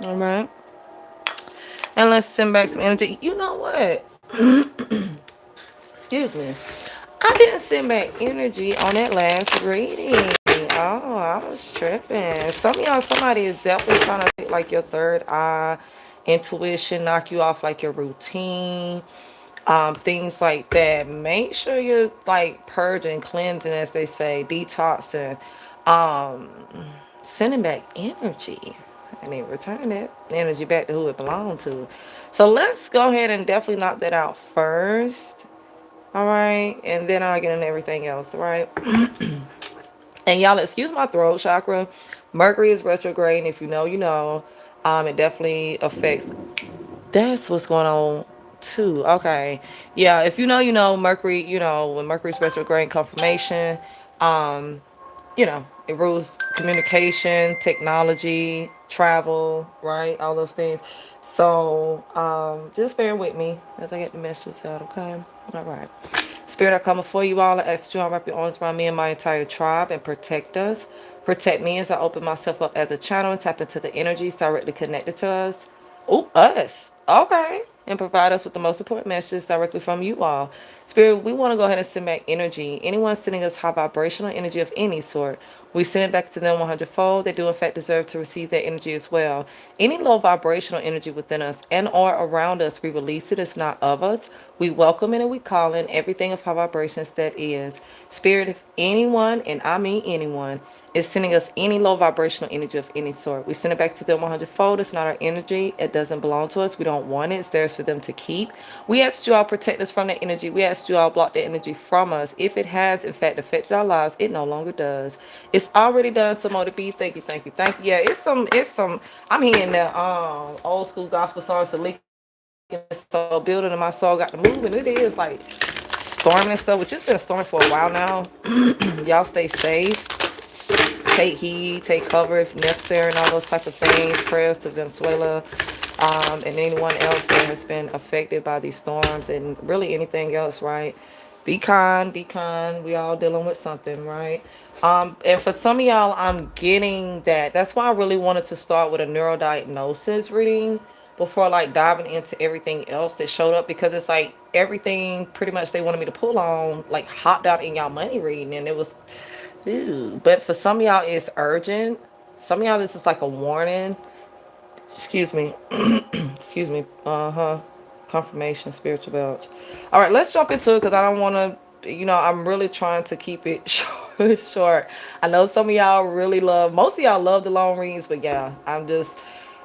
All right. And let's send back some energy. You know what? Excuse me. I didn't send back energy on that last reading. Oh, I was tripping. Some of y'all, somebody is definitely trying to take like your third eye, intuition, knock you off like your routine, things like that. Make sure you're like purging, cleansing, as they say, detoxing, um, sending back energy. And then return that energy back to who it belonged to. So let's go ahead and definitely knock that out first. All right. And then I'll get into everything else. All right. And y'all, excuse my throat chakra. Mercury is retrograde. And if you know, you know. It definitely affects. That's what's going on too. Okay. Yeah. If you know, you know, Mercury, you know, when Mercury's retrograde confirmation, um, it rules communication, technology, travel, right? All those things. So, just bear with me as I get the message out, okay? All right. Spirit, I come before you all. I ask that you all wrap your arms around me and my entire tribe and protect us. Protect me as I open myself up as a channel and tap into the energies directly connected to us. Oh, us. Okay. And provide us with the most important messages directly from you all. Spirit, we want to go ahead and send back energy. Anyone sending us high vibrational energy of any sort, we send it back to them 100-fold. They do, in fact, deserve to receive that energy as well. Any low vibrational energy within us and or around us, we release it. It's not of us. We welcome it and we call in everything of high vibrations that is. Spirit, if anyone, and I mean anyone, is sending us any low vibrational energy of any sort, we send it back to them 100-fold. It's not our energy. It doesn't belong to us. We don't want it. It's theirs for them to keep. We ask you all protect us from that energy. We ask you all block that energy from us. If it has, in fact, affected our lives, it no longer does. It's already done. So more to be. Thank you, thank you, thank you. Yeah, it's some. I'm hearing the old school gospel songs to leak in this building, and my soul got to move, and it is like storming and stuff, which has been storming for a while now. Y'all stay safe. Take heed, take cover if necessary, and all those types of things. Prayers to Venezuela, and anyone else that has been affected by these storms, and really anything else, right? Be kind, be kind. We all dealing with something, right? And for some of y'all, I'm getting that. That's why I really wanted to start with a neurodiagnosis reading before like diving into everything else that showed up, because it's like everything pretty much they wanted me to pull on like hopped out in y'all money reading, and it was. Ew. But for some of y'all, it's urgent. Some of y'all, this is like a warning. Excuse me. Excuse me. Confirmation, spiritual belch. All right, let's jump into it because I don't want to, I'm really trying to keep it short. I know some of y'all really love, most of y'all love the long reads, but yeah,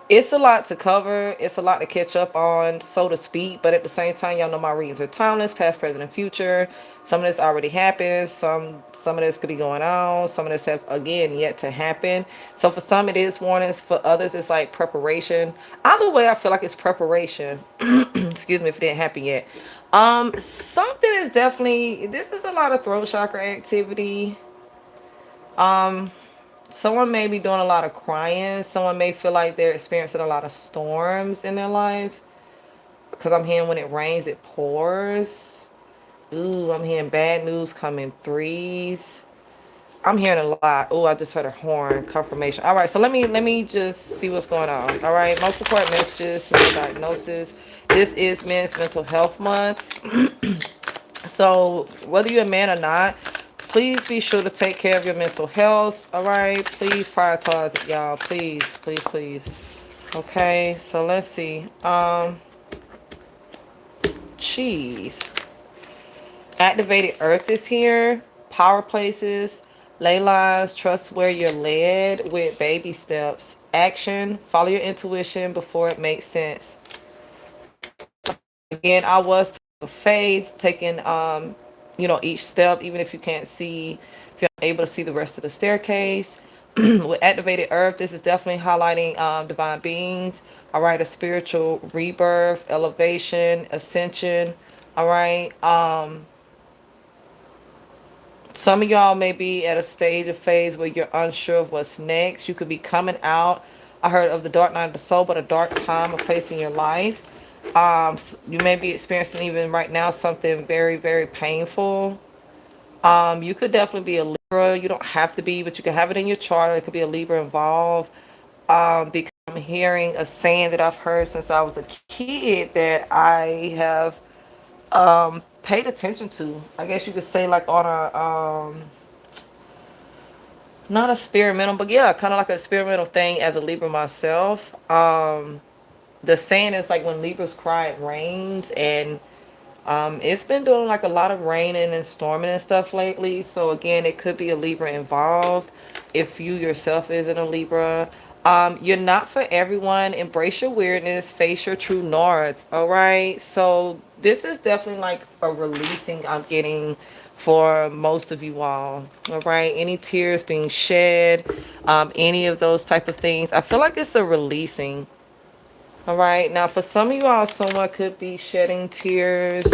it's a lot to cover. It's a lot to catch up on, so to speak. But at the same time, y'all know my readings are timeless, past, present, and future. Some of this already happened. Some of this could be going on. Some of this have again yet to happen. So for some it is warnings. For others it's like preparation. Either way, I feel like it's preparation. Excuse me if it didn't happen yet. Something is definitely. This is a lot of throat chakra activity. Someone may be doing a lot of crying. Someone may feel like they're experiencing a lot of storms in their life. Because I'm hearing when it rains, it pours. Ooh, I'm hearing bad news come in threes. I'm hearing a lot. Ooh, I just heard a horn confirmation. All right, so let me just see what's going on. All right, most important messages, mental diagnosis. This is Men's Mental Health Month. So whether you're a man or not, please be sure to take care of your mental health. All right, please prioritize it, y'all. Please, please, please. Okay, so let's see. Cheese. Activated Earth is here. Power places. Ley lines. Trust where you're led with baby steps. Action. Follow your intuition before it makes sense. Again, I was faith taking each step, even if you can't see, if you're able to see the rest of the staircase. With activated earth, this is definitely highlighting divine beings. All right, a spiritual rebirth, elevation, ascension. All right. Some of y'all may be at a stage of phase where you're unsure of what's next. You could be coming out. I heard of the dark night of the soul, but a dark time of place in your life. You may be experiencing even right now something very, very painful. You could definitely be a Libra. You don't have to be, but you can have it in your chart. It could be a Libra involved. Becoming hearing a saying that I've heard since I was a kid that I have paid attention to. I guess you could say like on a not experimental, but yeah, kind of like an experimental thing as a Libra myself. The saying is like when Libras cry, it rains, and it's been doing like a lot of raining and storming and stuff lately. So again, it could be a Libra involved. If you yourself isn't a Libra, you're not for everyone. Embrace your weirdness. Face your true north. All right. So this is definitely like a releasing I'm getting for most of you all right, any tears being shed, any of those type of things, I feel like it's a releasing. All right. Now, for some of you all, someone could be shedding tears.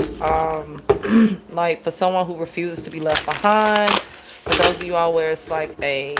Like for someone who refuses to be left behind. For those of you all where it's like a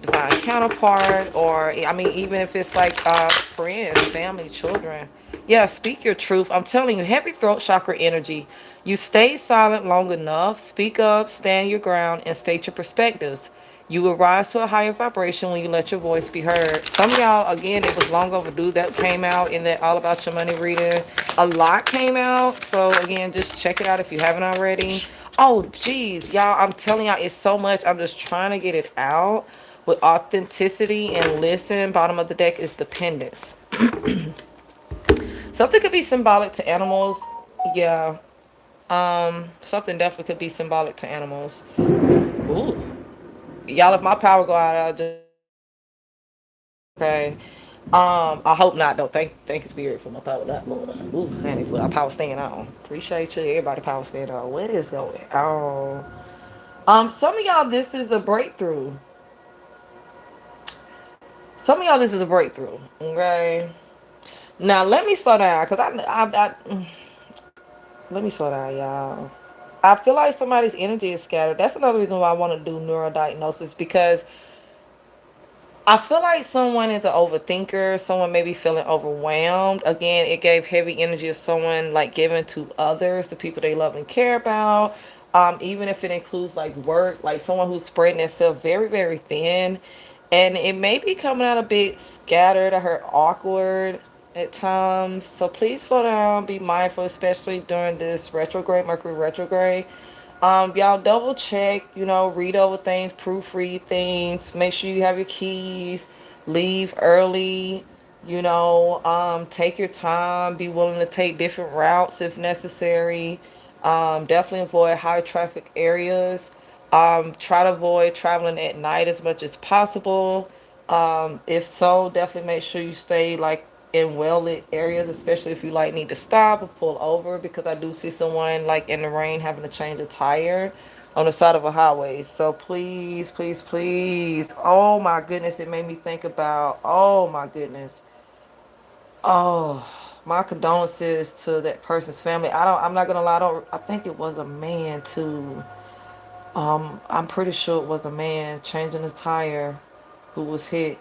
divine counterpart, or I mean, even if it's like friends, family, children. Yeah, speak your truth. I'm telling you, heavy throat chakra energy. You stay silent long enough, speak up, stand your ground, and state your perspectives. You will rise to a higher vibration when you let your voice be heard. Some of y'all, again, it was long overdue that came out in that All About Your Money reading. A lot came out. So, again, just check it out if you haven't already. Oh, geez, y'all, I'm telling y'all, it's so much. I'm just trying to get it out with authenticity and listen. Bottom of the deck is dependence. Something could be symbolic to animals. Yeah. Something definitely could be symbolic to animals. Ooh. Y'all, if my power go out, I'll just okay. I hope not though. Thank you, Spirit, for my power not Lord. Ooh, man, if our power staying on. Appreciate you. Everybody power staying on. What is going on? Some of y'all, this is a breakthrough. Some of y'all, this is a breakthrough. Okay. Now let me slow down, cause let me slow down, y'all. I feel like somebody's energy is scattered. That's another reason why I want to do neurodiagnosis, because I feel like someone is an overthinker. Someone may be feeling overwhelmed. Again, it gave heavy energy of someone like giving to others, the people they love and care about. Even if it includes like work, like someone who's spreading themselves very, very thin. And it may be coming out a bit scattered or awkward at times. So please slow down, be mindful, especially during this retrograde, Mercury retrograde. Y'all double check, read over things, proofread things, make sure you have your keys, leave early, take your time, be willing to take different routes if necessary. Definitely avoid high traffic areas. Try to avoid traveling at night as much as possible. If so, definitely make sure you stay like in well lit areas, especially if you like need to stop or pull over, because I do see someone like in the rain having to change a tire on the side of a highway. So please, please, please. Oh my goodness, it made me think about, oh my goodness. Oh, my condolences to that person's family. I'm not gonna lie, I think it was a man too. I'm pretty sure it was a man changing his tire who was hit.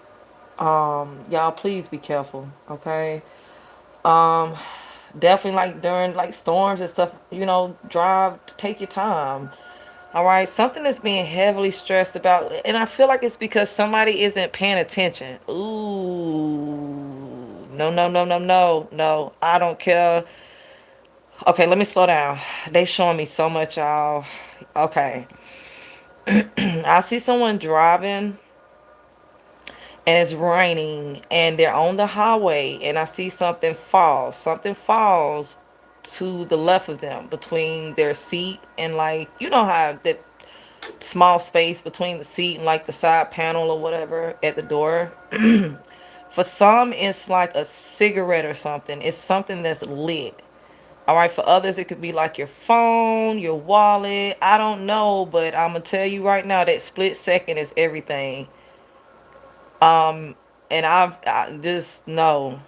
Y'all please be careful, okay? Um, Definitely like during like storms and stuff, drive, take your time. All right, something that's being heavily stressed about, and I feel like it's because somebody isn't paying attention. Ooh, no, no, no, no, no, no. I don't care. Okay, let me slow down. They showing me so much, y'all. Okay, I see someone driving and it's raining and they're on the highway, and I see something fall. Something falls to the left of them between their seat and, like, you know how that small space between the seat and like the side panel or whatever at the door. For some it's like a cigarette or something. It's something that's lit. All right, for others it could be like your phone, your wallet. I don't know, but I'm gonna tell you right now that split second is everything. And I just no,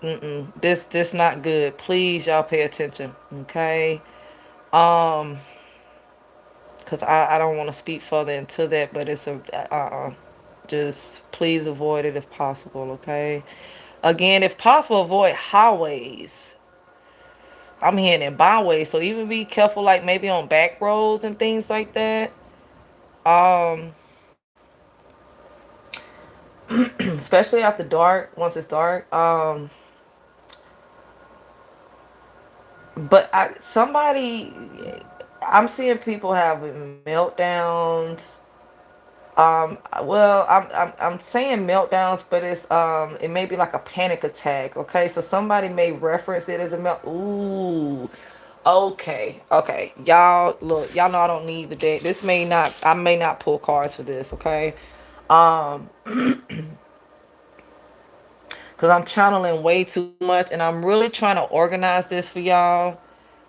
this not good. Please, y'all pay attention, okay? Um, cause I don't want to speak further into that, but it's a just please avoid it if possible, okay? Again, if possible, avoid highways. I'm hearing in byways, so even be careful, like maybe on back roads and things like that. Um, especially after dark. Once it's dark, but somebody, I'm seeing people having meltdowns. Well, I'm saying meltdowns, but it may be like a panic attack. Okay, so somebody may reference it as a melt. Ooh, okay, okay, y'all look, y'all know I don't need the deck. This may not, I may not pull cards for this. Okay, um, because I'm channeling way too much, and I'm really trying to organize this for y'all.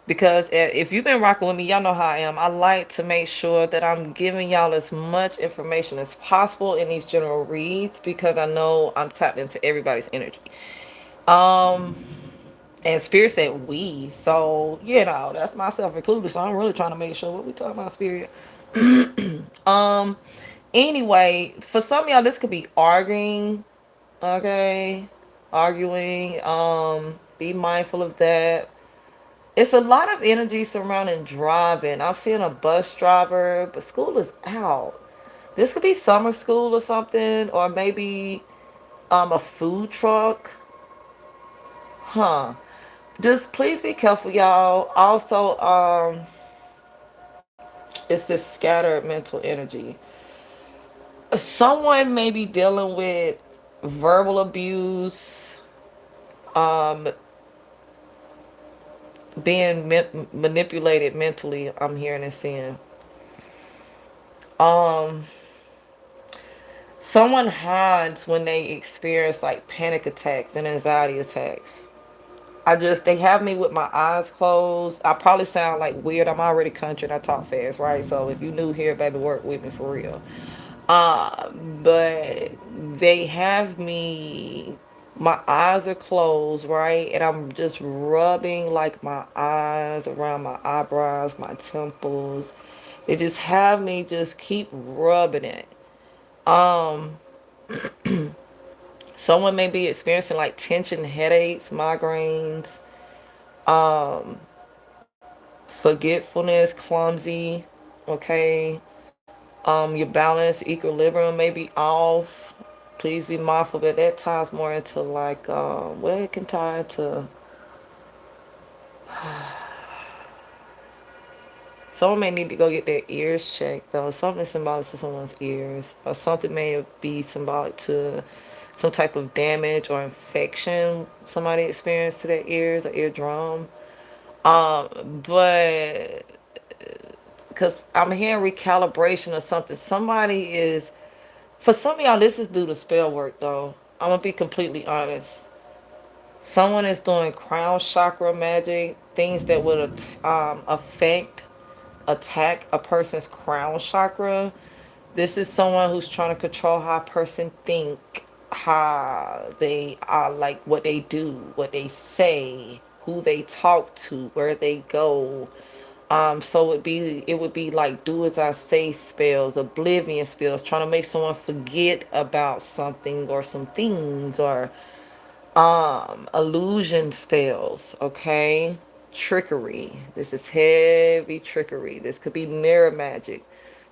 Because if you've been rocking with me, y'all know how I am. I like to make sure that I'm giving y'all as much information as possible in these general reads because I know I'm tapped into everybody's energy. Um, and Spirit said we, so that's myself included. So I'm really trying to make sure what we talking about, Spirit. Um, anyway, for some of y'all, this could be arguing. Okay, arguing. Be mindful of that. It's a lot of energy surrounding driving. I'm seeing a bus driver, but school is out. This could be summer school or something, or maybe a food truck. Huh. Just please be careful, y'all. Also, it's this scattered mental energy. Someone may be dealing with verbal abuse, um, being manipulated mentally. I'm hearing and seeing. Um, Someone hides when they experience like panic attacks and anxiety attacks. They have me with my eyes closed. I probably sound like weird. I'm already country and I talk fast, right? So if you new here, baby, work with me for real. But they have me, my eyes are closed, right? And I'm just rubbing like my eyes around my eyebrows, my temples. They just have me just keep rubbing it. Um, Someone may be experiencing like tension, headaches, migraines, um, forgetfulness, clumsy. Okay. Your balance, equilibrium may be off. Please be mindful, but that ties more into like, well, it can tie into. Someone may need to go get their ears checked though. Something symbolic to someone's ears, or something may be symbolic to some type of damage or infection somebody experienced to their ears or eardrum. But because I'm hearing recalibration or something, somebody is. For some of y'all, this is due to spell work though. I'm gonna be completely honest. Someone is doing crown chakra magic, things that would affect, attack a person's crown chakra. This is someone who's trying to control how a person think, how they are, like what they do, what they say, who they talk to, where they go. So it would be like do as I say spells, oblivion spells, trying to make someone forget about something or some things, or illusion spells, okay? Trickery. This is heavy trickery. This could be mirror magic.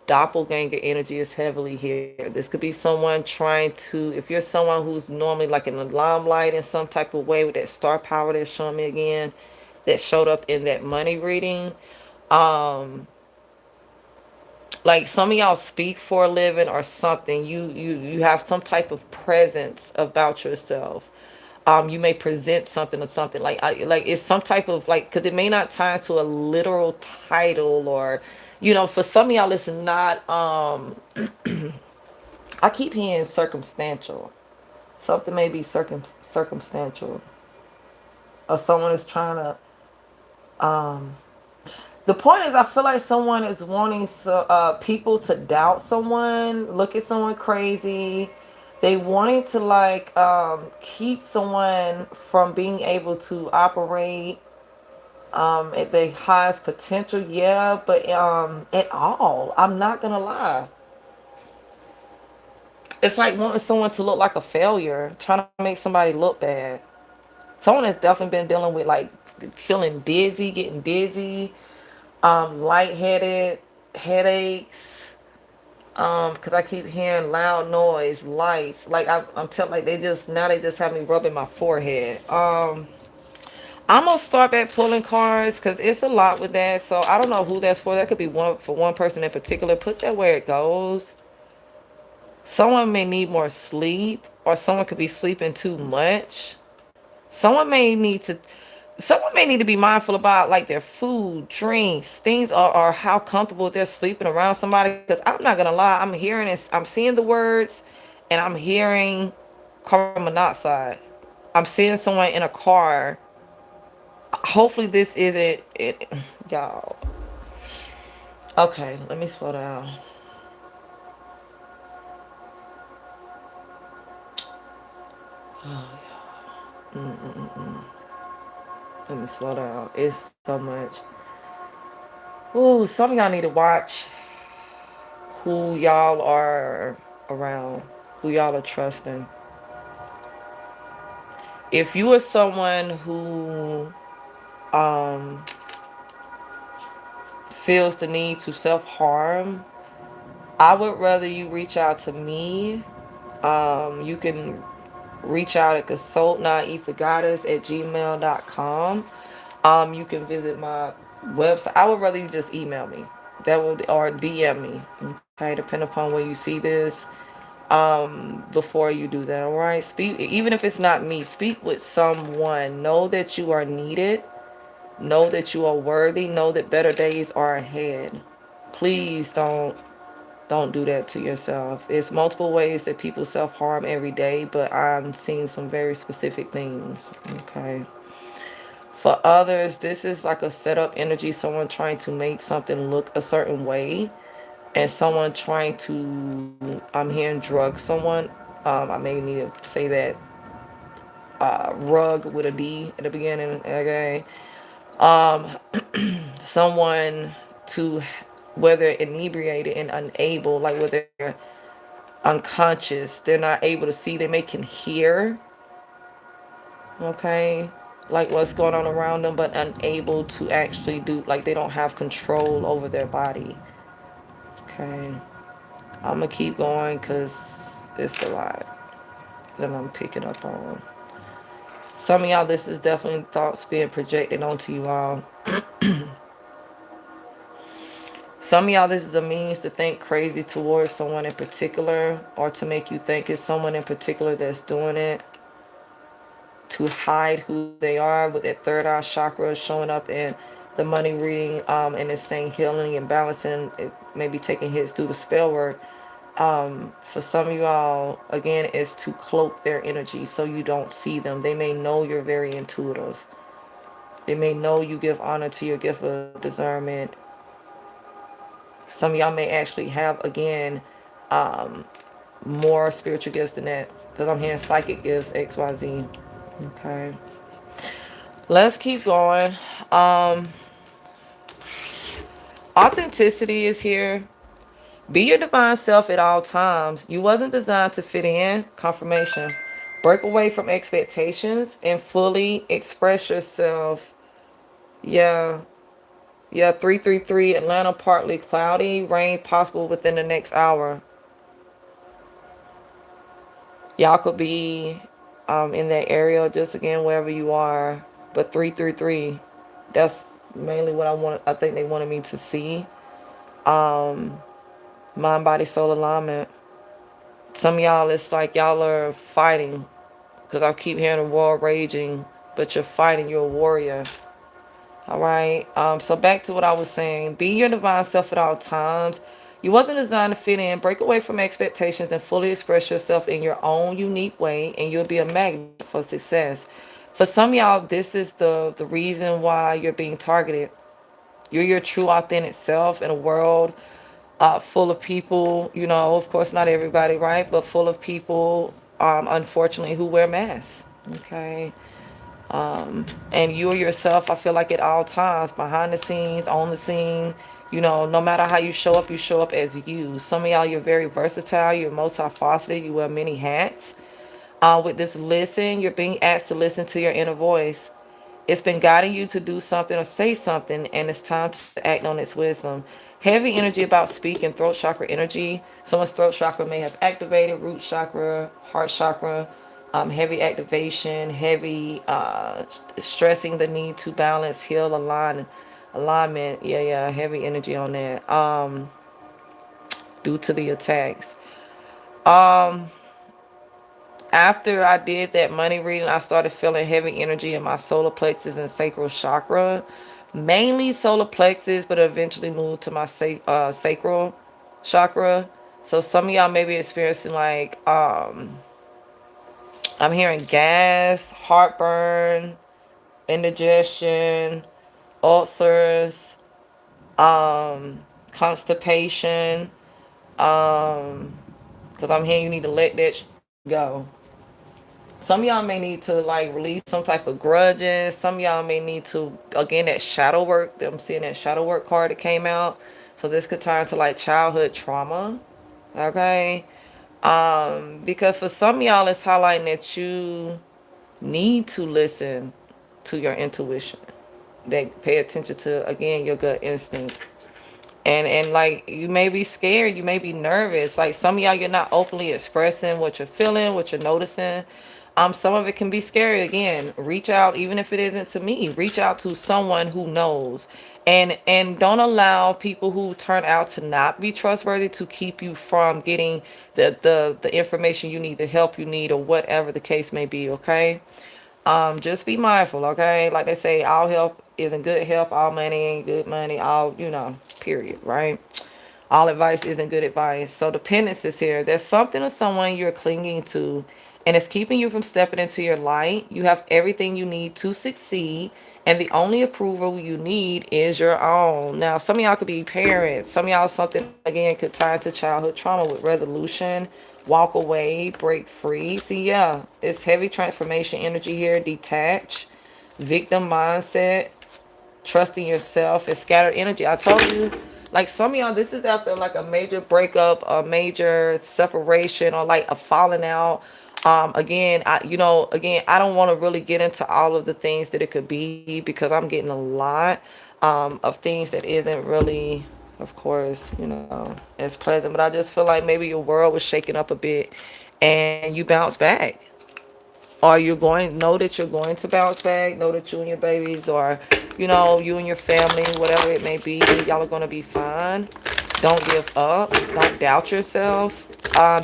Doppelganger energy is heavily here. This could be someone trying to, if you're someone who's normally like in the limelight in some type of way with that star power that's showing me again, that showed up in that money reading. Um, like some of y'all speak for a living or something. You have some type of presence about yourself. You may present something or something like it's some type of like, because it may not tie to a literal title, or for some of y'all it's not. I keep hearing circumstantial. Something may be circumstantial, or someone is trying to. The point is, I feel like someone is wanting people to doubt someone, look at someone crazy. They wanting to like keep someone from being able to operate at their highest potential. Yeah, but at all. I'm not gonna lie. It's like wanting someone to look like a failure, trying to make somebody look bad. Someone has definitely been dealing with like feeling dizzy, getting dizzy, lightheaded, headaches, Because I keep hearing loud noise, lights. Like I'm telling, like they just have me rubbing my forehead. I'm gonna start back pulling cards because it's a lot with that. So I don't know who that's for. That could be one for one person in particular. Put that where it goes. Someone may need more sleep, or someone could be sleeping too much. Someone may need to someone may need to be mindful about like their food, drinks, things, or how comfortable they're sleeping around somebody. Because I'm not gonna lie, I'm hearing this, I'm seeing the words, and I'm hearing carbon monoxide. I'm seeing someone in a car. Hopefully, this isn't it, y'all. Okay, let me slow down. Let me slow down. It's so much. Ooh, some of y'all need to watch who y'all are around, who y'all are trusting. If you are someone who um, feels the need to self harm, I would rather you reach out to me. You can reach out at consultnotethergoddess at gmail.com. You can visit my website. I would rather you just email me. That would or DM me. Okay, depending upon where you see this. Before you do that, all right? Speak, even if it's not me, speak with someone. Know that you are needed. Know that you are worthy. Know that better days are ahead. Please don't do that to yourself. It's multiple ways that people self-harm every day, but I'm seeing some very specific things. Okay. For others, this is like a setup energy, someone trying to make something look a certain way, and someone trying to, I'm hearing drug someone. I may need to say that rug with a D at the beginning. Okay. Someone to, whether inebriated and unable, like whether they're unconscious, they're not able to see, they may can hear, okay, like what's going on around them, but unable to actually do, like they don't have control over their body. Okay. I'm gonna keep going because it's a lot that I'm picking up on. Some of y'all, this is definitely thoughts being projected onto you all. Some of y'all, this is a means to think crazy towards someone in particular, or to make you think it's someone in particular that's doing it, to hide who they are, with that third eye chakra showing up in the money reading, and it's saying healing and balancing, it may be taking hits through the spell work. For some of you all, again, is to cloak their energy so you don't see them. They may know you're very intuitive. They may know you give honor to your gift of discernment. Some of y'all may actually have, again, more spiritual gifts than that. Because I'm hearing psychic gifts, XYZ. Okay. Let's keep going. Um, Authenticity is here. Be your divine self at all times. You wasn't designed to fit in. Confirmation. Break away from expectations and fully express yourself. Yeah. Yeah, 333 Atlanta, partly cloudy, rain possible within the next hour. Y'all could be in that area, just again wherever you are. But 333, that's mainly what I think they wanted me to see. Um, Mind, body, soul alignment. Some of y'all, it's like y'all are fighting, because I keep hearing a war raging, but you're fighting. You're a warrior. All right. So back to what I was saying. Be your divine self at all times. You wasn't designed to fit in. Break away from expectations and fully express yourself in your own unique way, and you'll be a magnet for success. For some of y'all, this is the reason why you're being targeted. You're your true authentic self in a world full of people, of course, not everybody, right? But full of people, unfortunately, who wear masks. Okay. And you are yourself, I feel like at all times, behind the scenes, on the scene, no matter how you show up as you. Some of y'all, you're very versatile, you're multifaceted, you wear many hats. With this listen, you're being asked to listen to your inner voice. It's been guiding you to do something or say something, and it's time to act on its wisdom. Heavy energy about speaking, throat chakra energy. Someone's throat chakra may have activated, root chakra, heart chakra, heavy activation, heavy stressing the need to balance, heal, alignment. Yeah, yeah, heavy energy on that. Due to the attacks. After I did that money reading, I started feeling heavy energy in my solar plexus and sacral chakra, mainly solar plexus, but eventually moved to my sacral chakra. So some of y'all may be experiencing like I'm hearing gas, heartburn, indigestion, ulcers, constipation. Because I'm hearing you need to let that go. Some of y'all may need to like release some type of grudges. Some of y'all may need to, again, that shadow work. I'm seeing that shadow work card that came out. So this could tie into like childhood trauma. Okay. Because for some of y'all it's highlighting that you need to listen to your intuition. That pay attention to, again, your gut instinct. And like, you may be scared, you may be nervous, like some of y'all, you're not openly expressing what you're feeling, what you're noticing. Some of it can be scary. Again, reach out, even if it isn't to me, reach out to someone who knows. And don't allow people who turn out to not be trustworthy to keep you from getting the information you need, the help you need, or whatever the case may be. Okay. Just be mindful. Okay, like they say, all help isn't good help, all money ain't good money, all, period, right? All advice isn't good advice. So dependence is here. There's something or someone you're clinging to, and it's keeping you from stepping into your light. You have everything you need to succeed, and the only approval you need is your own. Now, some of y'all could be parents. Some of y'all, something again could tie into childhood trauma with resolution. Walk away, break free. See, yeah, it's heavy transformation energy here. Detach, victim mindset, trusting yourself, and scattered energy. I told you, like some of y'all, this is after like a major breakup, a major separation, or like a falling out. Again, again, I don't want to really get into all of the things that it could be, because I'm getting a lot of things that isn't really, of course, as pleasant. But I just feel like maybe your world was shaken up a bit and you bounce back. Or you're going, know that you're going to bounce back, know that you and your babies, or you and your family, whatever it may be, y'all are going to be fine. Don't give up, don't doubt yourself.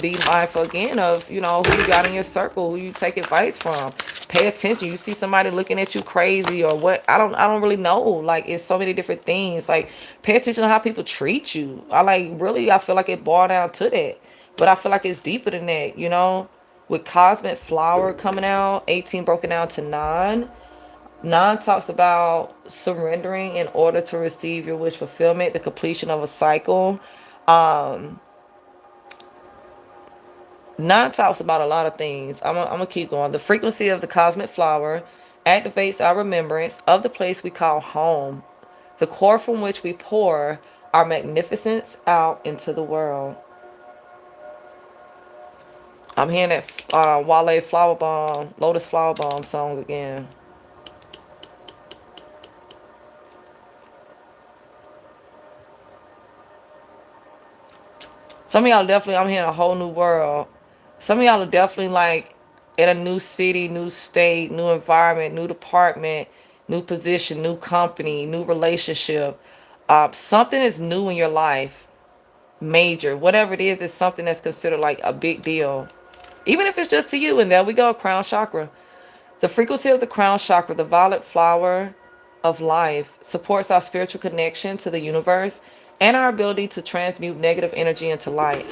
Be mindful again of who you got in your circle, who you take advice from. Pay attention. You see somebody looking at you crazy or what, I don't really know. Like, it's so many different things. Like, pay attention to how people treat you. I feel like it boiled down to that, but I feel like it's deeper than that. With Cosmic Flower coming out, 18 broken down to 9. 9 talks about surrendering in order to receive your wish fulfillment, the completion of a cycle. 9 talks about a lot of things. I'm gonna keep going. The frequency of the cosmic flower activates our remembrance of the place we call home, the core from which we pour our magnificence out into the world. I'm hearing that Wale Flower Bomb, Lotus Flower Bomb song again. Some of y'all definitely, I'm hearing a whole new world. Some of y'all are definitely like in a new city, new state, new environment, new department, new position, new company, new relationship. Something is new in your life, major. Whatever it is something that's considered like a big deal. Even if it's just to you. And there we go, crown chakra. The frequency of the crown chakra, the violet flower of life, supports our spiritual connection to the universe and our ability to transmute negative energy into light.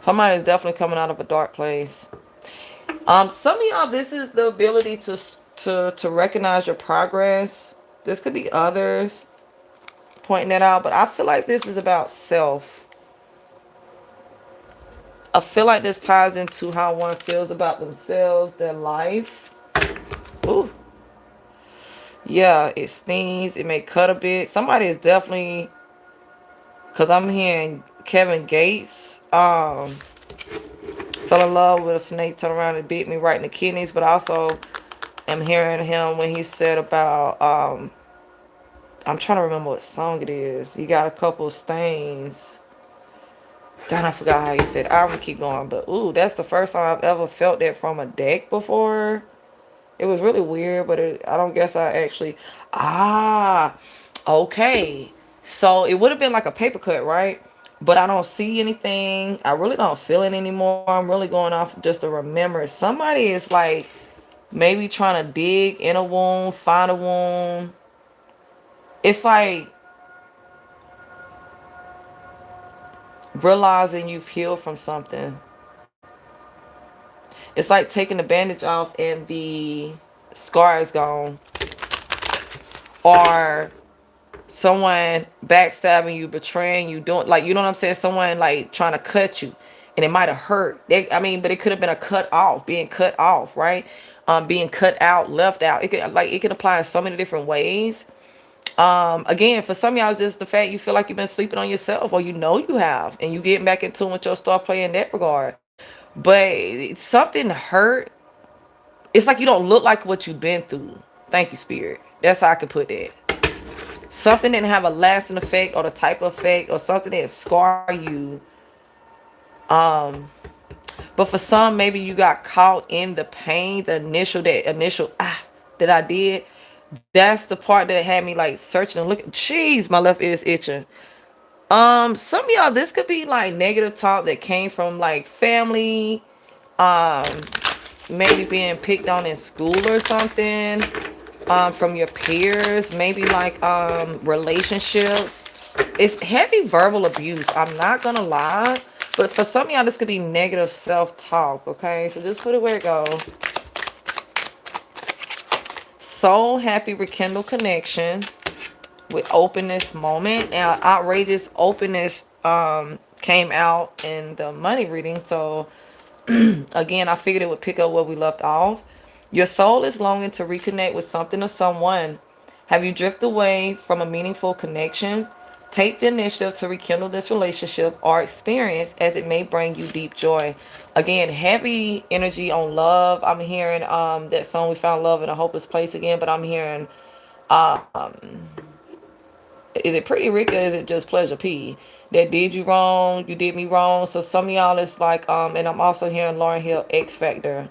Somebody is definitely coming out of a dark place. Some of y'all, this is the ability to recognize your progress. This could be others pointing that out, but I feel like this is about self. I feel like this ties into how one feels about themselves, their life. Ooh. Yeah, it stings. It may cut a bit. Somebody is definitely, because I'm hearing Kevin Gates fell in love with a snake, turned around and bit me right in the kidneys. But also, I'm hearing him when he said about I'm trying to remember what song it is. He got a couple of stains. Damn, I forgot how he said. I'm gonna keep going, but ooh, that's the first time I've ever felt that from a deck before. It was really weird, but I don't guess I actually. Ah, okay. So it would have been like a paper cut, right? But I don't see anything. I really don't feel it anymore. I'm really going off just to remember. Somebody is like maybe trying to dig in a wound, find a wound. It's like realizing you've healed from something. It's like taking the bandage off and the scar is gone. Or someone backstabbing you, betraying you, doing like, you know what I'm saying? Someone like trying to cut you, and it might have hurt. I mean, but it could have been a cut off, being cut off, right? Being cut out, left out. It could like it can apply in so many different ways. Again, for some of y'all, it's just the fact you feel like you've been sleeping on yourself, or you know you have, and you getting back into with your star play in that regard. But something hurt. It's like you don't look like what you've been through. Thank you, Spirit. That's how I can put that. Something didn't have a lasting effect or the type of effect or something that scar you. But for some, maybe you got caught in the pain, that initial that I did. That's the part that had me like searching and looking. Jeez, my left ear is itching. Some of y'all, this could be like negative talk that came from like family, um, maybe being picked on in school or something, from your peers, maybe like relationships. It's heavy verbal abuse. I'm not gonna lie. But for some of y'all, this could be negative self-talk, okay? So just put it where it goes. Soul happy rekindle connection with openness moment. Now, outrageous openness came out in the money reading. So again, I figured it would pick up where we left off. Your soul is longing to reconnect with something or someone. Have you drifted away from a meaningful connection? Take the initiative to rekindle this relationship or experience as it may bring you deep joy. Again, heavy energy on love. I'm hearing that song We Found Love in a Hopeless Place again, but I'm hearing is it Pretty Rick or is it just Pleasure P? That did you wrong, you did me wrong. So some of y'all is like and I'm also hearing Lauryn Hill X Factor.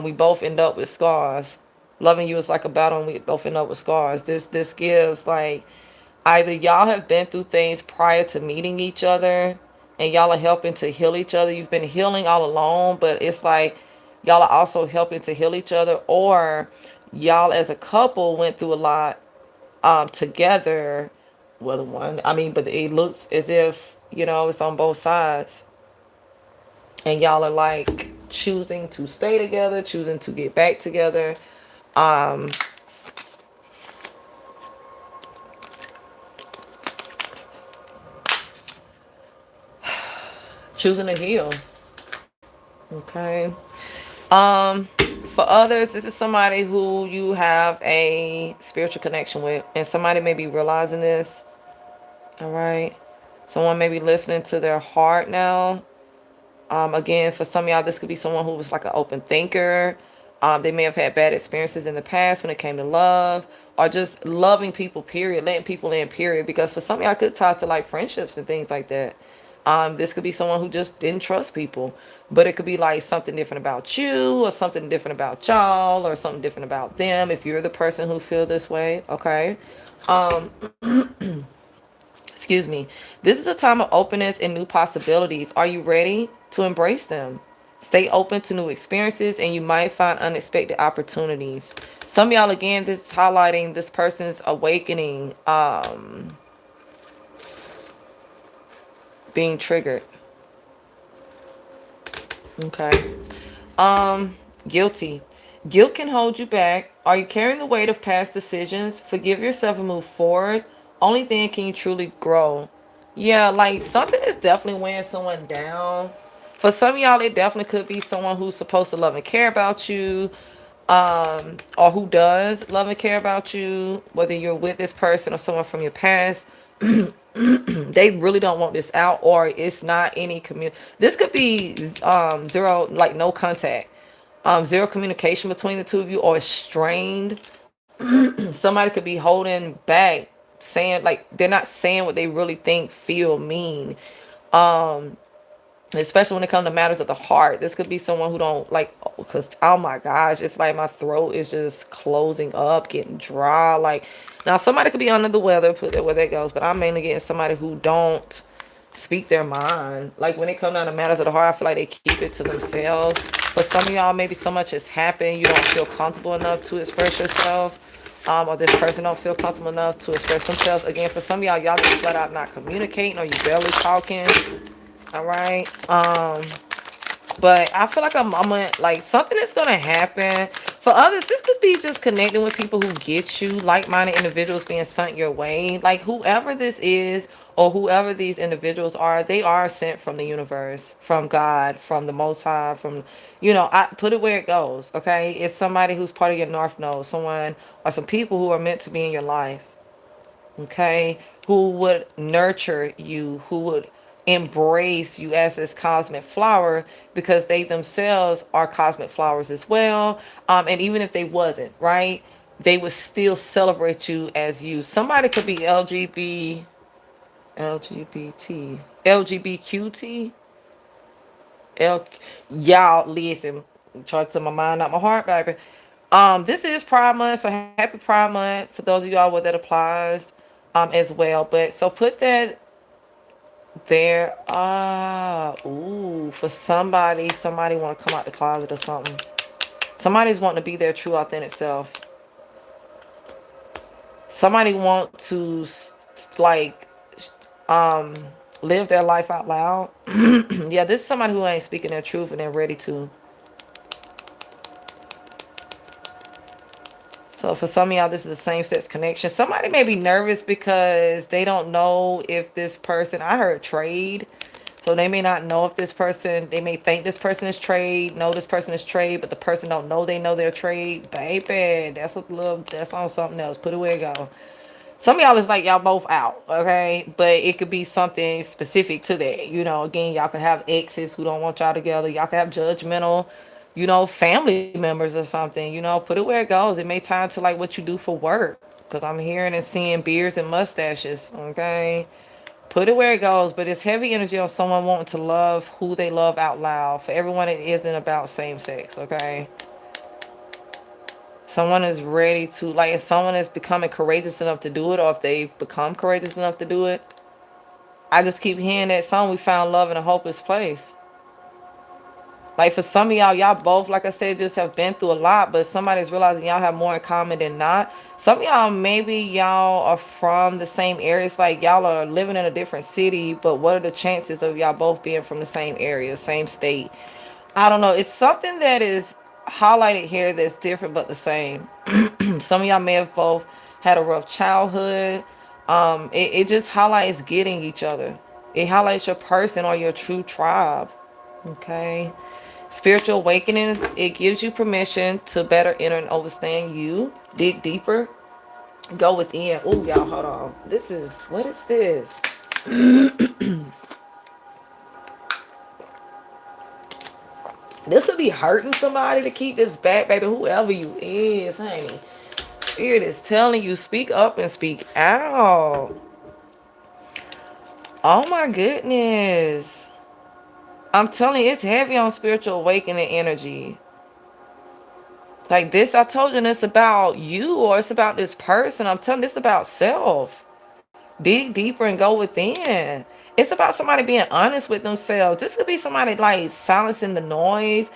We both end up with scars. Loving you is like a battle and we both end up with scars. This gives like either y'all have been through things prior to meeting each other and y'all are helping to heal each other. You've been healing all alone, but it's like y'all are also helping to heal each other, or y'all as a couple went through a lot together. Well, the one, I mean, but it looks as if, it's on both sides. And y'all are like choosing to stay together, choosing to get back together. Um, Choosing to heal. Okay. Um, for others, this is somebody who you have a spiritual connection with, and somebody may be realizing this. All right. Someone may be listening to their heart now. Again, for some of y'all, this could be someone who was like an open thinker. They may have had bad experiences in the past when it came to love, or just loving people, period, letting people in, period. Because for some of y'all, it could tie to like friendships and things like that. This could be someone who just didn't trust people, but it could be like something different about you, or something different about y'all, or something different about them. If you're the person who feel this way, okay. Um, Excuse me. This is a time of openness and new possibilities. Are you ready to embrace them? Stay open to new experiences and you might find unexpected opportunities. Some of y'all, again, this is highlighting this person's awakening, being triggered. Okay. Guilty. Guilt can hold you back. Are you carrying the weight of past decisions? Forgive yourself and move forward. Only then can you truly grow. Yeah, like something is definitely weighing someone down. For some of y'all, it definitely could be someone who's supposed to love and care about you, or who does love and care about you, whether you're with this person or someone from your past. They really don't want this out, or it's not any community. This could be zero, like no contact. Zero communication between the two of you, or strained. Somebody could be holding back, saying like they're not saying what they really think, feel, mean. Especially when it comes to matters of the heart. This could be someone who don't like, because oh my gosh, it's like my throat is just closing up, getting dry. Like, now somebody could be under the weather, put it where that goes, but I'm mainly getting somebody who don't speak their mind. Like when it comes down to matters of the heart, I feel like they keep it to themselves. But some of y'all, maybe so much has happened, you don't feel comfortable enough to express yourself. Or this person don't feel comfortable enough to express themselves. Again, for some of y'all, y'all just flat out not communicating, or you barely talking. All right. But I feel like I'm gonna, like, something is gonna happen. For others, this could be just connecting with people who get you, like-minded individuals being sent your way. Like whoever this is, or whoever these individuals are, they are sent from the universe, from God, from the Most High, from, I put it where it goes. Okay, it's somebody who's part of your North Node, someone or some people who are meant to be in your life. Okay, who would nurture you, who would embrace you as this cosmic flower, because they themselves are cosmic flowers as well. And even if they wasn't, right, they would still celebrate you as you. Somebody could be LGBT, LGBTQT. L, y'all listen. Try to my mind, not my heart, baby. This is Pride Month, so happy Pride Month for those of y'all where that applies, as well. But so put that there. Ooh, for somebody want to come out the closet or something. Somebody's wanting to be their true, authentic self. Somebody want to like live their life out loud. Yeah, this is somebody who ain't speaking their truth and they're ready to. So for some of y'all, this is a same-sex connection. Somebody may be nervous because they don't know if this person, I heard trade. So they may not know if this person, they may think this person is trade, know this person is trade, but the person don't know they know they're trade. Baby, that's on something else. Put it where it go. Some of y'all is like y'all both out, okay? But it could be something specific to that. Again, y'all can have exes who don't want y'all together. Y'all can have judgmental, family members or something. Put it where it goes. It may tie into like what you do for work. Because I'm hearing and seeing beards and mustaches, okay? Put it where it goes. But it's heavy energy on someone wanting to love who they love out loud. For everyone, it isn't about same sex, okay? Someone is ready to, like, if someone is becoming courageous enough to do it, or if they've become courageous enough to do it. I just keep hearing that song, we found love in a hopeless place. Like for some of y'all both, like I said, just have been through a lot, but somebody's realizing y'all have more in common than not. Some of y'all, maybe y'all are from the same area. It's like y'all are living in a different city, but what are the chances of y'all both being from the same area, same state? I don't know. It's something that is highlighted here that's different but the same. Some of y'all may have both had a rough childhood. It just highlights getting each other. It highlights your person or your true tribe. Okay. Spiritual awakenings, it gives you permission to better enter and understand you, dig deeper, go within. Oh, y'all, hold on. What is this? This could be hurting somebody to keep this back, baby. Whoever you is, honey. Spirit is telling you, speak up and speak out. Oh my goodness. I'm telling you, it's heavy on spiritual awakening energy. Like this, I told you, and it's about you, or it's about this person. I'm telling you, it's about self. Dig deeper and go within. It's about somebody being honest with themselves. This could be somebody like silencing the noise.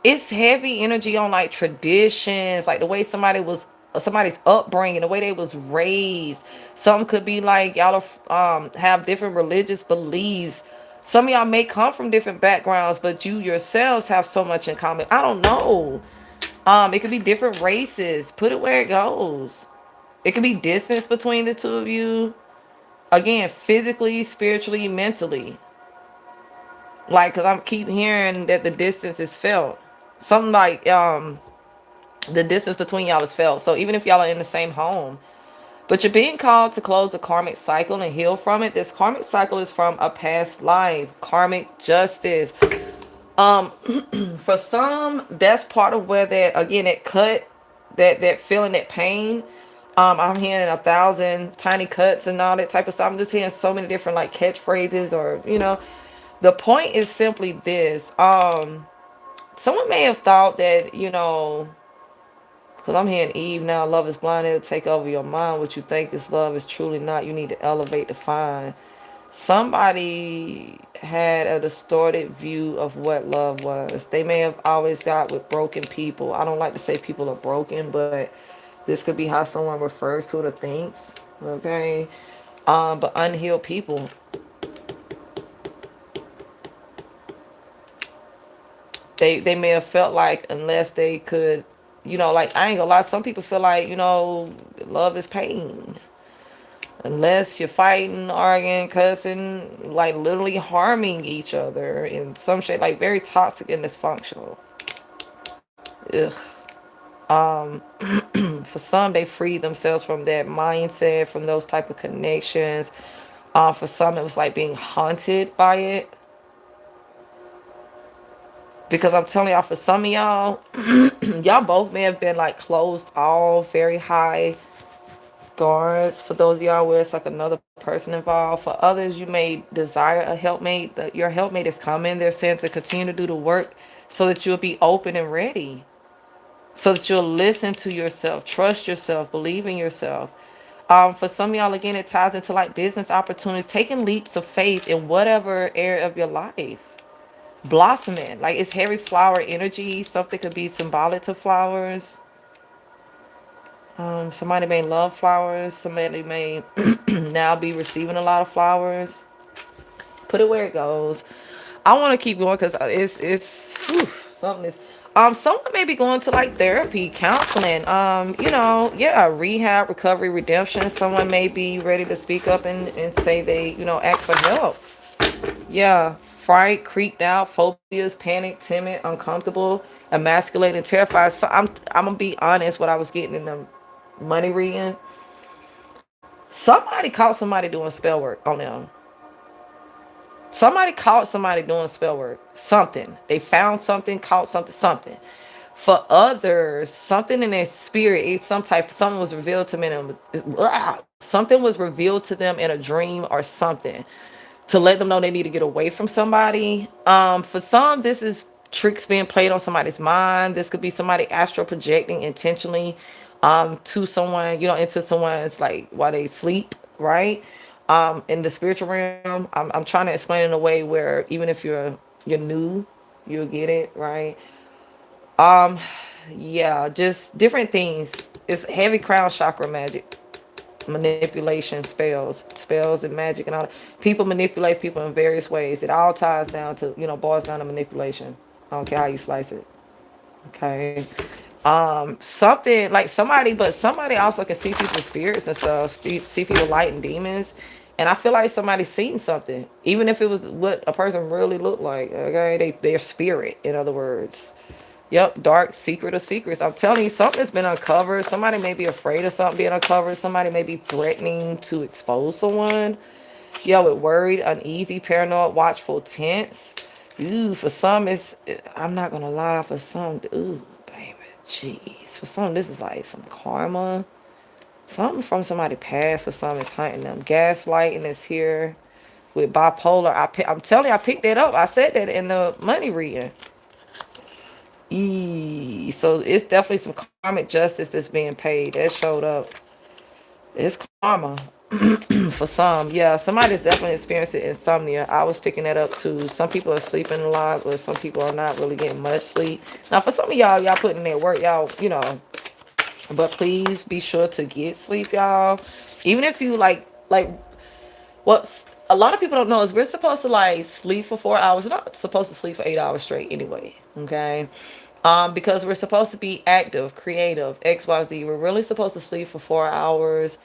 It's heavy energy on like traditions, like the way somebody's upbringing, the way they was raised. Some could be like y'all have different religious beliefs. Some of y'all may come from different backgrounds, but you yourselves have so much in common. I don't know. It could be different races. Put it where it goes. It could be distance between the two of you. Again, physically, spiritually, mentally. Like, cause I keep hearing that the distance is felt. Something like the distance between y'all is felt. So even if y'all are in the same home, but you're being called to close the karmic cycle and heal from it. This karmic cycle is from a past life. Karmic justice. Um, for some, that's part of where that again that cut, that feeling, that pain. I'm hearing a thousand tiny cuts and all that type of stuff. I'm just hearing so many different like catchphrases, or the point is simply this. Someone may have thought that, because I'm hearing Eve now, love is blind, it'll take over your mind. What you think is love is truly not. You need to elevate to find. Somebody had a distorted view of what love was. They may have always got with broken people. I don't like to say people are broken, but this could be how someone refers to it or thinks. Okay. But unhealed people, they may have felt like unless they could, like I ain't gonna lie, some people feel like, love is pain. Unless you're fighting, arguing, cussing, like literally harming each other in some shape, like very toxic and dysfunctional. Ugh. Um, for some, they freed themselves from that mindset, from those type of connections. For some, it was like being haunted by it. Because I'm telling y'all, for some of y'all, y'all both may have been like closed off, very high guards. For those of y'all where it's like another person involved. For others, you may desire a helpmate. That your helpmate is coming. They're saying to continue to do the work so that you'll be open and ready. So that you'll listen to yourself, trust yourself, believe in yourself. For some of y'all, again, it ties into like business opportunities, taking leaps of faith in whatever area of your life. Blossoming, like it's heavy flower energy. Something could be symbolic to flowers. Somebody may love flowers. Somebody may now be receiving a lot of flowers. Put it where it goes. I want to keep going because something is. Someone may be going to like therapy, counseling. Yeah, rehab, recovery, redemption. Someone may be ready to speak up and say they, ask for help. Yeah, fright, creeped out, phobias, panic, timid, uncomfortable, emasculated, terrified. So I'm gonna be honest. What I was getting in the money reading, somebody caught somebody doing spell work on them. Somebody caught somebody doing spell work. Something. They found something, caught something, something. For others, something in their spirit, it's something was revealed to them. Something was revealed to them in a dream or something to let them know they need to get away from somebody. For some, this is tricks being played on somebody's mind. This could be somebody astral projecting intentionally to someone, into someone's like while they sleep, right? In the spiritual realm, I'm trying to explain in a way where even if you're new, you'll get it, right? Um, yeah, just different things. It's heavy crown chakra magic, manipulation, spells and magic and all that. People manipulate people in various ways. It all ties down to, boils down to manipulation. I don't care how you slice it. Okay. Something like somebody also can see people's spirits and stuff, see people light and demons. And I feel like somebody's seen something, even if it was what a person really looked like. Okay, their spirit, in other words. Yep, dark secret of secrets. I'm telling you, something has been uncovered. Somebody may be afraid of something being uncovered. Somebody may be threatening to expose someone. Yeah, with worried, uneasy, paranoid, watchful, tense. Ooh, for some, I'm not gonna lie. For some, ooh, baby, jeez. For some, this is like some karma. Something from somebody past. For some, it's hunting them. Gaslighting is here. With bipolar, I'm telling you, I picked that up. I said that in the money reading. So it's definitely some karmic justice that's being paid. That showed up. It's karma for some. Yeah, somebody's definitely experiencing insomnia. I was picking that up too. Some people are sleeping a lot, but some people are not really getting much sleep. Now, for some of y'all putting in that work, y'all, but please be sure to get sleep, y'all. Even if you like what a lot of people don't know is we're supposed to like sleep for 4 hours. We're not supposed to sleep for 8 hours straight anyway. Okay. Because we're supposed to be active, creative, XYZ. We're really supposed to sleep for 4 hours,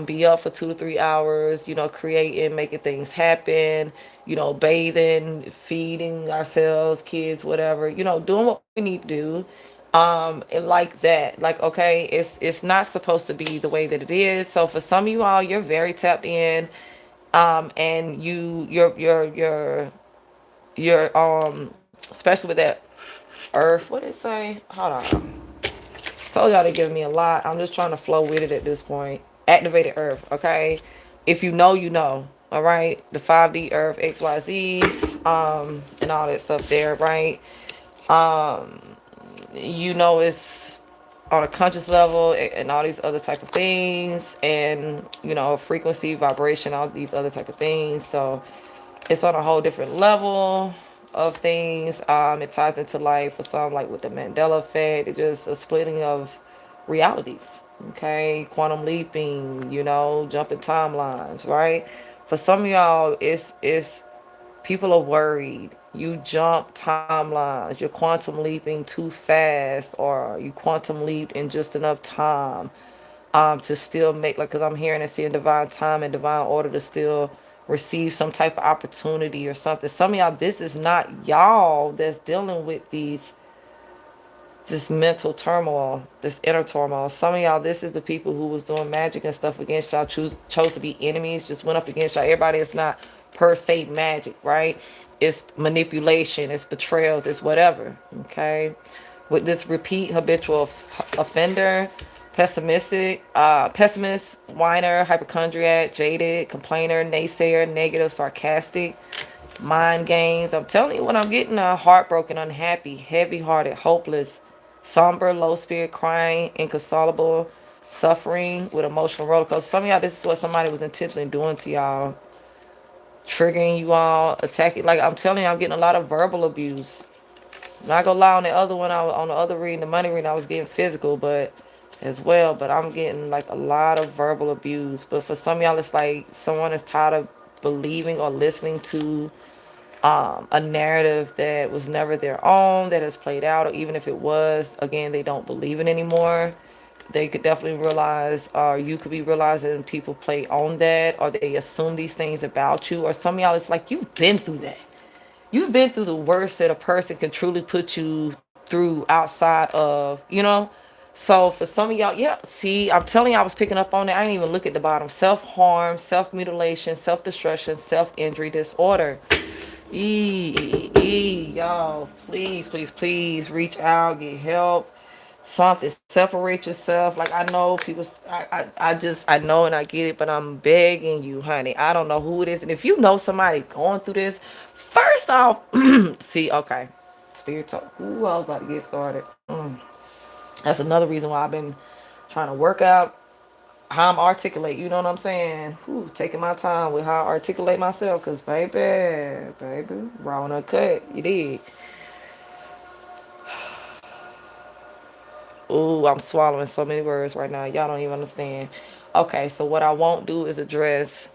be up for 2 to 3 hours, creating, making things happen, bathing, feeding ourselves, kids, whatever, doing what we need to do. And like that, like, okay, it's not supposed to be the way that it is. So for some of you all, you're very tapped in, and your especially with that earth. What did it say? Hold on. Told y'all they giving me a lot. I'm just trying to flow with it at this point. Activated earth, okay? If you know, you know. All right. The 5D earth, XYZ, and all that stuff there, right? Um, you know it's on a conscious level and all these other type of things, and you know, frequency, vibration, all these other type of things. So it's on a whole different level of things. It ties into life for some, like with the Mandela effect. It's just a splitting of realities. Okay, quantum leaping, you know, jumping timelines, right? For some of y'all, it's people are worried. You jump timelines. You're quantum leaping too fast, or you quantum leap in just enough time to still make, like, because I'm hearing and seeing divine time and divine order to still receive some type of opportunity or something. Some of y'all, this is not y'all that's dealing with this mental turmoil, this inner turmoil. Some of y'all, this is the people who was doing magic and stuff against y'all, chose to be enemies, just went up against y'all. Everybody is not per se magic, right? It's manipulation, it's betrayals, it's whatever. Okay, with this repeat habitual offender, pessimist, whiner, hypochondriac, jaded, complainer, naysayer, negative, sarcastic, mind games. I'm telling you what I'm getting. Heartbroken, unhappy, heavy-hearted, hopeless, somber, low spirit, crying, inconsolable, suffering with emotional roller coaster. Some of y'all, this is what somebody was intentionally doing to y'all, triggering you all, attacking. Like I'm telling you, I'm getting a lot of verbal abuse. I'm not gonna lie, on the other one, on the other reading, the money reading, I was getting physical, but as well. But I'm getting like a lot of verbal abuse. But for some of y'all, it's like someone is tired of believing or listening to a narrative that was never their own, that has played out, or even if it was, again, they don't believe it anymore. They could definitely realize, or you could be realizing people play on that, or they assume these things about you, or some of y'all, it's like you've been through that. You've been through the worst that a person can truly put you through outside of, you know. So for some of y'all, yeah, see, I'm telling you, I was picking up on it. I didn't even look at the bottom. Self-harm, self-mutilation, self-destruction, self-injury disorder. Y'all, please, please, please reach out, get help, something, separate yourself. Like I know people, I know and I get it, but I'm begging you, honey. I don't know who it is, and if you know somebody going through this, first off, see, okay, spirit talk. Ooh, I was about to get started. That's another reason why I've been trying to work out how I'm articulate, you know what I'm saying? Whew, taking my time with how I articulate myself, cause baby, raw and uncut, you did. Ooh, I'm swallowing so many words right now. Y'all don't even understand. Okay, so what I won't do is address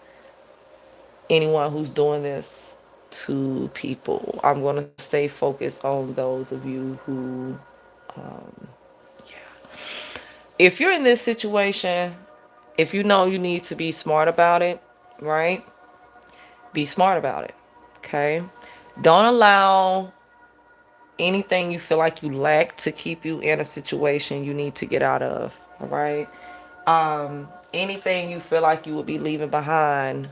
anyone who's doing this to people. I'm gonna stay focused on those of you who, yeah. If you're in this situation, if you know you need to be smart about it, right? Be smart about it. Okay. Don't allow anything you feel like you lack to keep you in a situation you need to get out of. All right. Anything you feel like you will be leaving behind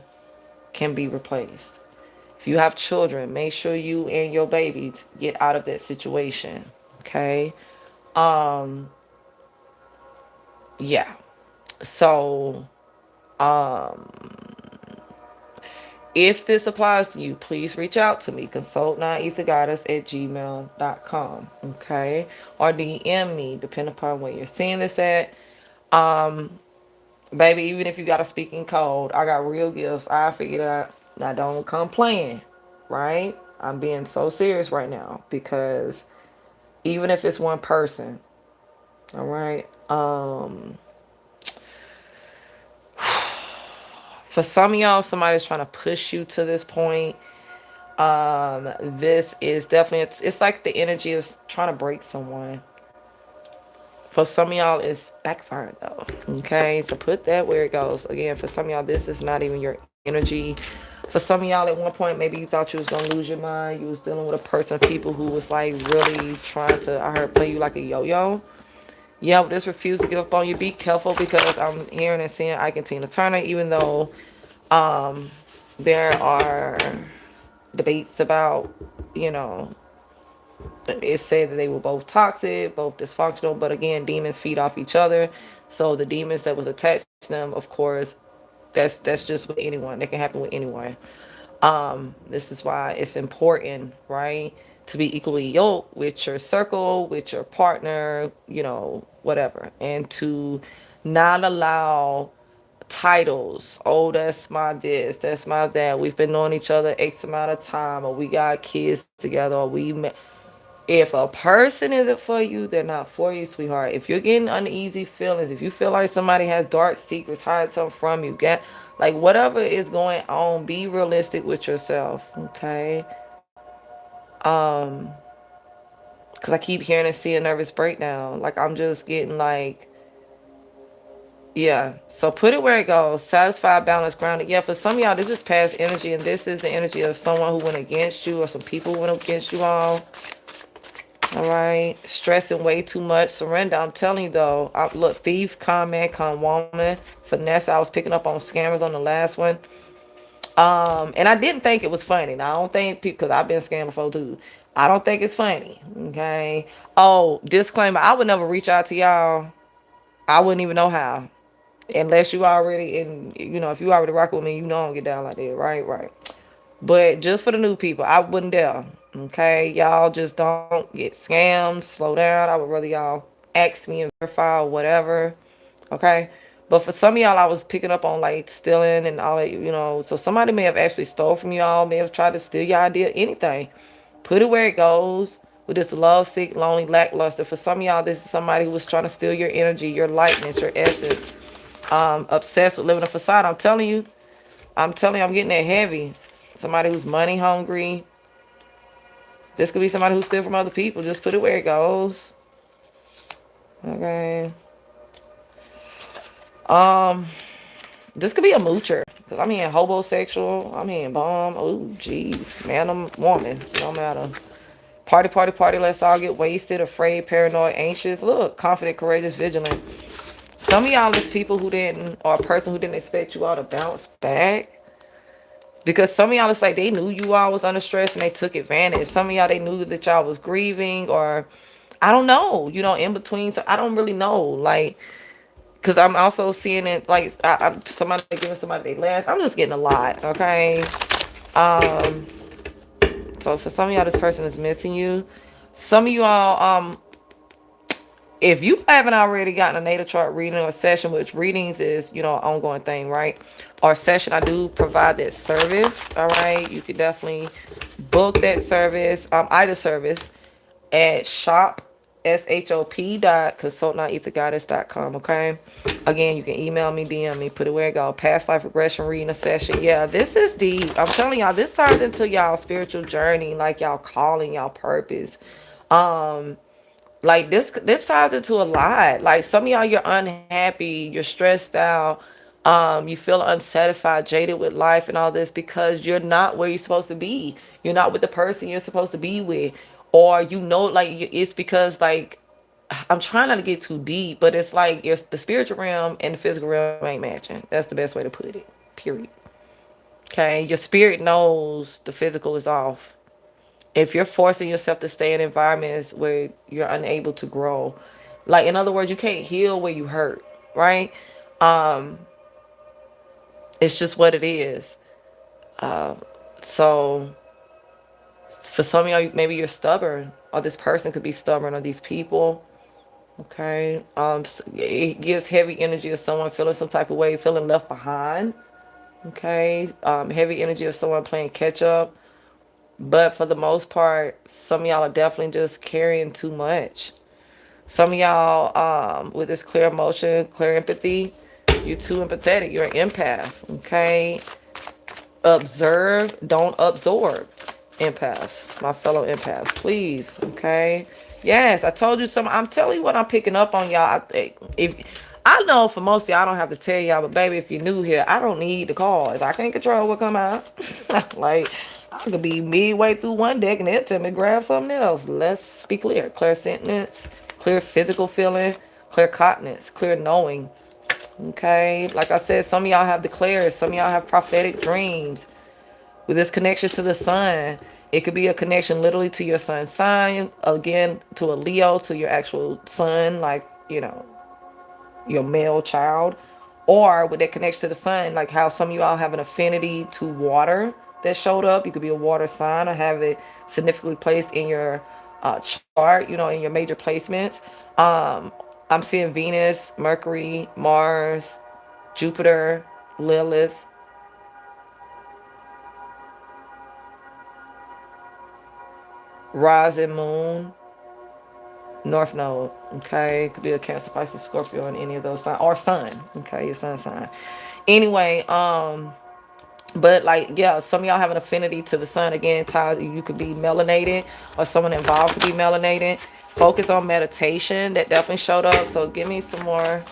can be replaced. If you have children, make sure you and your babies get out of that situation. Okay. Um, yeah. So, if this applies to you, please reach out to me. Consult9ethergoddess@gmail.com. Okay. Or DM me, depending upon where you're seeing this at. Baby, even if you got a speaking code, I got real gifts. I figured out. Now don't come playing. Right? I'm being so serious right now because even if it's one person, all right. For some of y'all, somebody's trying to push you to this point. This is definitely, it's like the energy is trying to break someone. For some of y'all, it's backfiring though. Okay, so put that where it goes. Again, for some of y'all, this is not even your energy. For some of y'all, at one point, maybe you thought you was gonna lose your mind. You was dealing with a person, people who was like really trying to, I heard, play you like a yo-yo. Yeah, just refuse to give up on you. Be careful because I'm hearing and seeing Ike and Tina Turner, even though there are debates about, you know, It said that they were both toxic, both dysfunctional, but again, demons feed off each other. So the demons that was attached to them, of course, that's just with anyone. That can happen with anyone. This is why it's important, right, to be equally yoked with your circle, with your partner, whatever, and to not allow titles. Oh, that's my this, that's my that. We've been knowing each other X amount of time, or we got kids together, or we met. If a person isn't for you, they're not for you, sweetheart. If you're getting uneasy feelings, if you feel like somebody has dark secrets, hide something from you, get like whatever is going on, be realistic with yourself, okay? Because I keep hearing and seeing nervous breakdown. Like I'm just getting like, yeah. So put it where it goes. Satisfied, balanced, grounded. Yeah, for some of y'all, this is past energy, and this is the energy of someone who went against you, or some people who went against you all. All right, stressing way too much. Surrender. I'm telling you though. Look, thief, con man, con woman, finesse. I was picking up on scammers on the last one. And I didn't think it was funny. Now I don't think people, because I've been scammed before too. I don't think it's funny. Okay. Oh, disclaimer: I would never reach out to y'all. I wouldn't even know how, unless you already in. If you already rock with me, I don't get down like that. Right, right. But just for the new people, I wouldn't dare. Okay, y'all just don't get scammed. Slow down. I would rather y'all ask me and verify or whatever. Okay. But for some of y'all, I was picking up on like stealing and all that. So somebody may have actually stole from y'all, may have tried to steal your idea, anything. Put it where it goes with this love sick, lonely, lackluster. For some of y'all, this is somebody who was trying to steal your energy, your lightness, your essence. Obsessed with living a facade. I'm telling you, I'm getting that heavy. Somebody who's money hungry. This could be somebody who steals from other people. Just put it where it goes. Okay. This could be a moocher. Cause I'm hearing hobosexual. I'm hearing bomb. Oh, jeez. Man, I'm woman. No matter. Party, party, party. Let's all get wasted. Afraid, paranoid, anxious. Look, confident, courageous, vigilant. Some of y'all is people who didn't, or a person who didn't expect you all to bounce back. Because some of y'all, it's like they knew you all was under stress and they took advantage. Some of y'all, they knew that y'all was grieving, or I don't know, in between. So I don't really know. Like, because I'm also seeing it like somebody giving somebody their last. I'm just getting a lot. Okay. Um. So for some of y'all, this person is missing you. Some of you all, if you haven't already gotten a natal chart reading or session, which readings is, an ongoing thing, right? Or session, I do provide that service. All right. You could definitely book that service, either service at shop.consultantethergoddess.com. Okay. Again, you can email me, DM me, put it where it go. Past life regression reading a session. Yeah, this is deep. I'm telling y'all, this ties into y'all spiritual journey, like y'all calling, y'all purpose. Like this ties into a lot. Like some of y'all, you're unhappy, you're stressed out, you feel unsatisfied, jaded with life and all this because you're not where you're supposed to be. You're not with the person you're supposed to be with. Or like it's because like I'm trying not to get too deep, but it's like the spiritual realm and the physical realm ain't matching. That's the best way to put it. Period. Okay, your spirit knows the physical is off. If you're forcing yourself to stay in environments where you're unable to grow, like in other words, you can't heal where you hurt, right? um it's just what it is. So for some of y'all, maybe you're stubborn, or this person could be stubborn, or these people. Okay. It gives heavy energy of someone feeling some type of way, feeling left behind. Okay. Heavy energy of someone playing catch up. But for the most part, some of y'all are definitely just carrying too much. Some of y'all, with this clear emotion, clear empathy, you're too empathetic. You're an empath. Okay. Observe, don't absorb. Empaths, my fellow empaths, please. Okay. Yes, I told you some. I'm telling you what I'm picking up on, y'all. If I know for most of y'all, I don't have to tell y'all, but baby, if you're new here, I don't need the cause. I can't control what come out. Like I could be midway through one deck and they'll tell me to grab something else. Let's be clear. Clear sentence, clear physical feeling, clear continence, clear knowing. Okay. Like I said, some of y'all have declared, some of y'all have prophetic dreams with this connection to the sun. It could be a connection literally to your sun's sign, again, to a Leo, to your actual sun, like, your male child, or with that connection to the sun, like how some of you all have an affinity to water that showed up. You could be a water sign or have it significantly placed in your chart, in your major placements. I'm seeing Venus, Mercury, Mars, Jupiter, Lilith, rising moon, North Node. Okay, it could be a Cancer, Pisces, Scorpio, in any of those signs, or Sun. Okay, your sun sign. Anyway, but like, yeah, some of y'all have an affinity to the sun. Again, ties, you could be melanated, or someone involved could be melanated. Focus on meditation. That definitely showed up. So give me some more.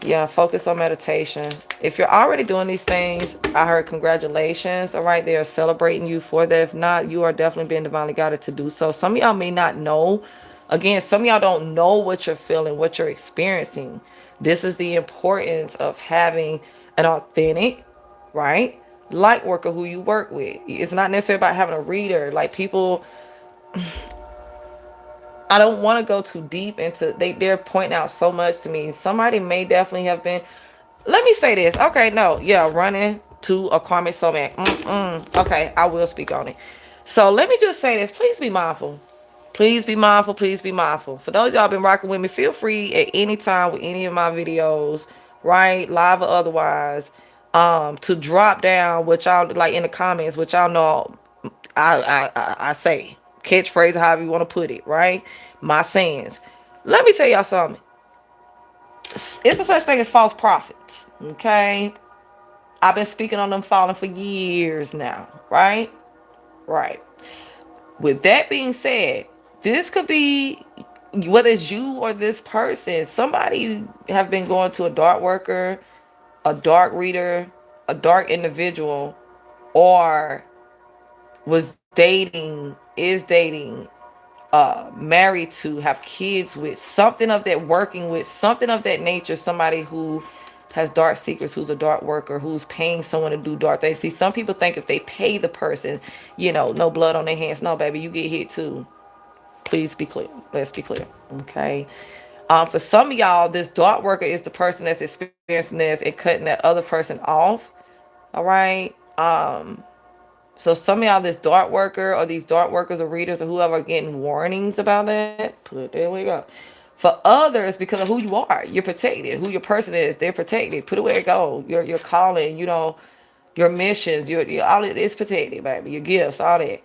Yeah, focus on meditation. If you're already doing these things, I heard congratulations. All right, they are celebrating you for that. If not, you are definitely being divinely guided to do so. Some of y'all may not know. Again, some of y'all don't know what you're feeling, what you're experiencing. This is the importance of having an authentic, right, light worker who you work with. It's not necessarily about having a reader. Like, people, I don't want to go too deep into, they're pointing out so much to me. Somebody may definitely have been, let me say this. Okay, no, yeah, running to a karmic soulmate. Okay, I will speak on it. So let me just say this. Please be mindful. Please be mindful. Please be mindful. For those y'all been rocking with me, feel free at any time with any of my videos, right, live or otherwise, to drop down what y'all like in the comments, what y'all know I say. Catchphrase, however you want to put it, right? My sayings. Let me tell y'all something. It's a such thing as false prophets. Okay. I've been speaking on them falling for years now, right? Right. With that being said, this could be, whether it's you or this person, somebody have been going to a dark worker, a dark reader, a dark individual, or was dating, is dating, married to, have kids with, something of that, working with something of that nature, somebody who has dark secrets, who's a dark worker, who's paying someone to do dark things. See, some people think if they pay the person, no blood on their hands. No, baby, you get hit too. Please be clear. Let's be clear. Okay. For some of y'all, this dark worker is the person that's experiencing this and cutting that other person off. All right. So some of y'all, this dark worker or these dark workers or readers or whoever, are getting warnings about that. There we go. For others, because of who you are, you're protected. Who your person is, they're protected. Put it where it go. Your calling, your missions, your all it is protected, baby. Your gifts, all that.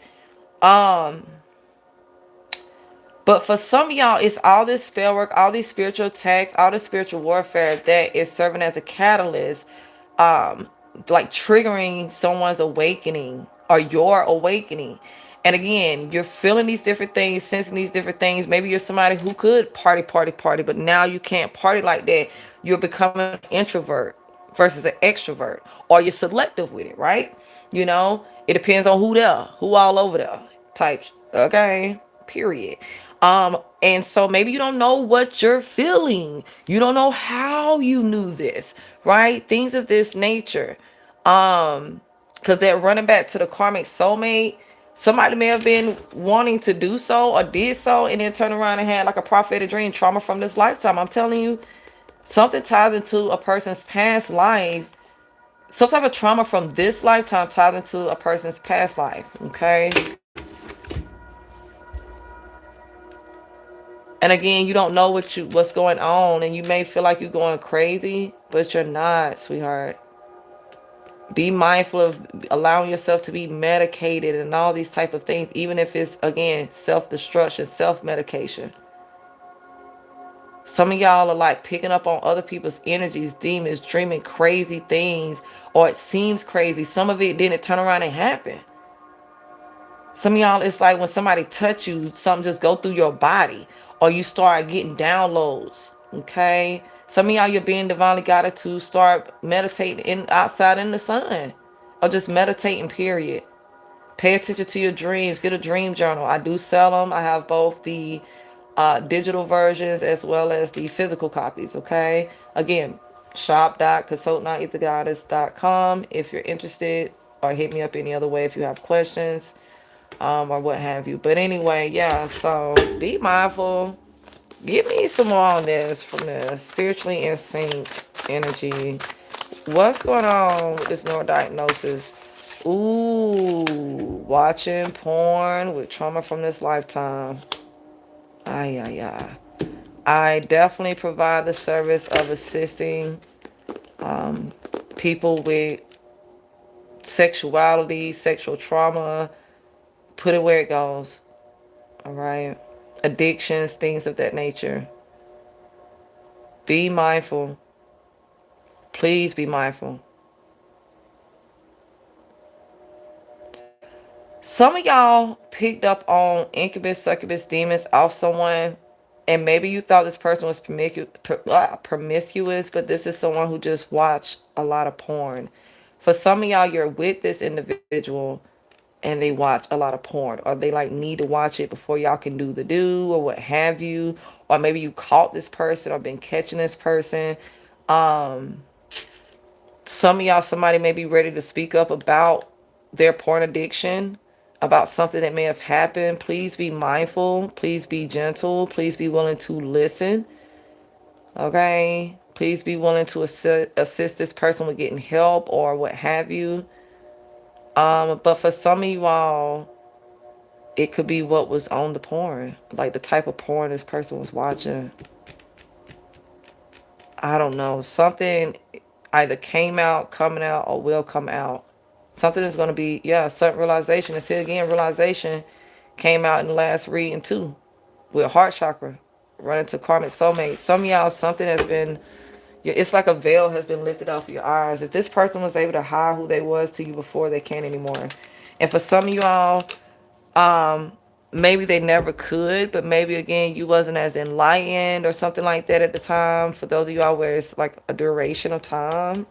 But for some of y'all, it's all this spell work, all these spiritual attacks, all this spiritual warfare that is serving as a catalyst, like triggering someone's awakening or your awakening. And again, you're feeling these different things, sensing these different things. Maybe you're somebody who could party, but now you can't party like that. You're becoming an introvert versus an extrovert, or you're selective with it, right? It depends on who all over there type. Okay, period. And so maybe you don't know what you're feeling. You don't know how you knew this, right? Things of this nature. Because they're running back to the karmic soulmate. Somebody may have been wanting to do so or did so and then turn around and had like a prophetic dream, trauma from this lifetime. I'm telling you, something ties into a person's past life. Some type of trauma from this lifetime ties into a person's past life. Okay. And again, you don't know what's going on, and you may feel like you're going crazy, but you're not, sweetheart. Be mindful of allowing yourself to be medicated and all these type of things, even if it's, again, self-destruction, self-medication. Some of y'all are like picking up on other people's energies, demons, dreaming crazy things, or it seems crazy. Some of it didn't turn around and happen. Some of y'all, it's like when somebody touch you, something just go through your body, or you start getting downloads. Okay. Some of y'all, you're being divinely guided to start meditating outside in the sun, or just meditating, period. Pay attention to your dreams. Get a dream journal. I do sell them. I have both the digital versions as well as the physical copies. Okay. Again, shop.consultantethergoddess.com if you're interested. or hit me up any other way if you have questions, or what have you. But anyway, yeah, so be mindful. Give me some more on this from the spiritually in sync energy. What's going on with this neurodiagnosis? Ooh, watching porn with trauma from this lifetime. Ay, ay, ay. I definitely provide the service of assisting people with sexuality, sexual trauma. Put it where it goes. All right. Addictions, things of that nature. Be mindful. Please be mindful. Some of y'all picked up on incubus, succubus demons off someone, and maybe you thought this person was promiscuous, but this is someone who just watched a lot of porn. For some of y'all, you're with this individual and they watch a lot of porn, or they like need to watch it before y'all can do the do or what have you, or maybe you caught this person or been catching this person. Some of y'all, somebody may be ready to speak up about their porn addiction, about something that may have happened. Please be mindful. Please be gentle. Please be willing to listen. Okay? Please be willing to assist this person with getting help or what have you. But for some of you all, it could be what was on the porn, like the type of porn this person was watching. I don't know. Something either came out, coming out, or will come out. Something is going to be, yeah, sudden realization. And see, again, realization came out in the last reading too, with heart chakra, running to karmic soulmate. Some of y'all, something has been, it's like a veil has been lifted off your eyes. If this person was able to hide who they was to you before, they can't anymore. And for some of you all, maybe they never could, but maybe again you wasn't as enlightened or something like that at the time. For those of you all where it's like a duration of time,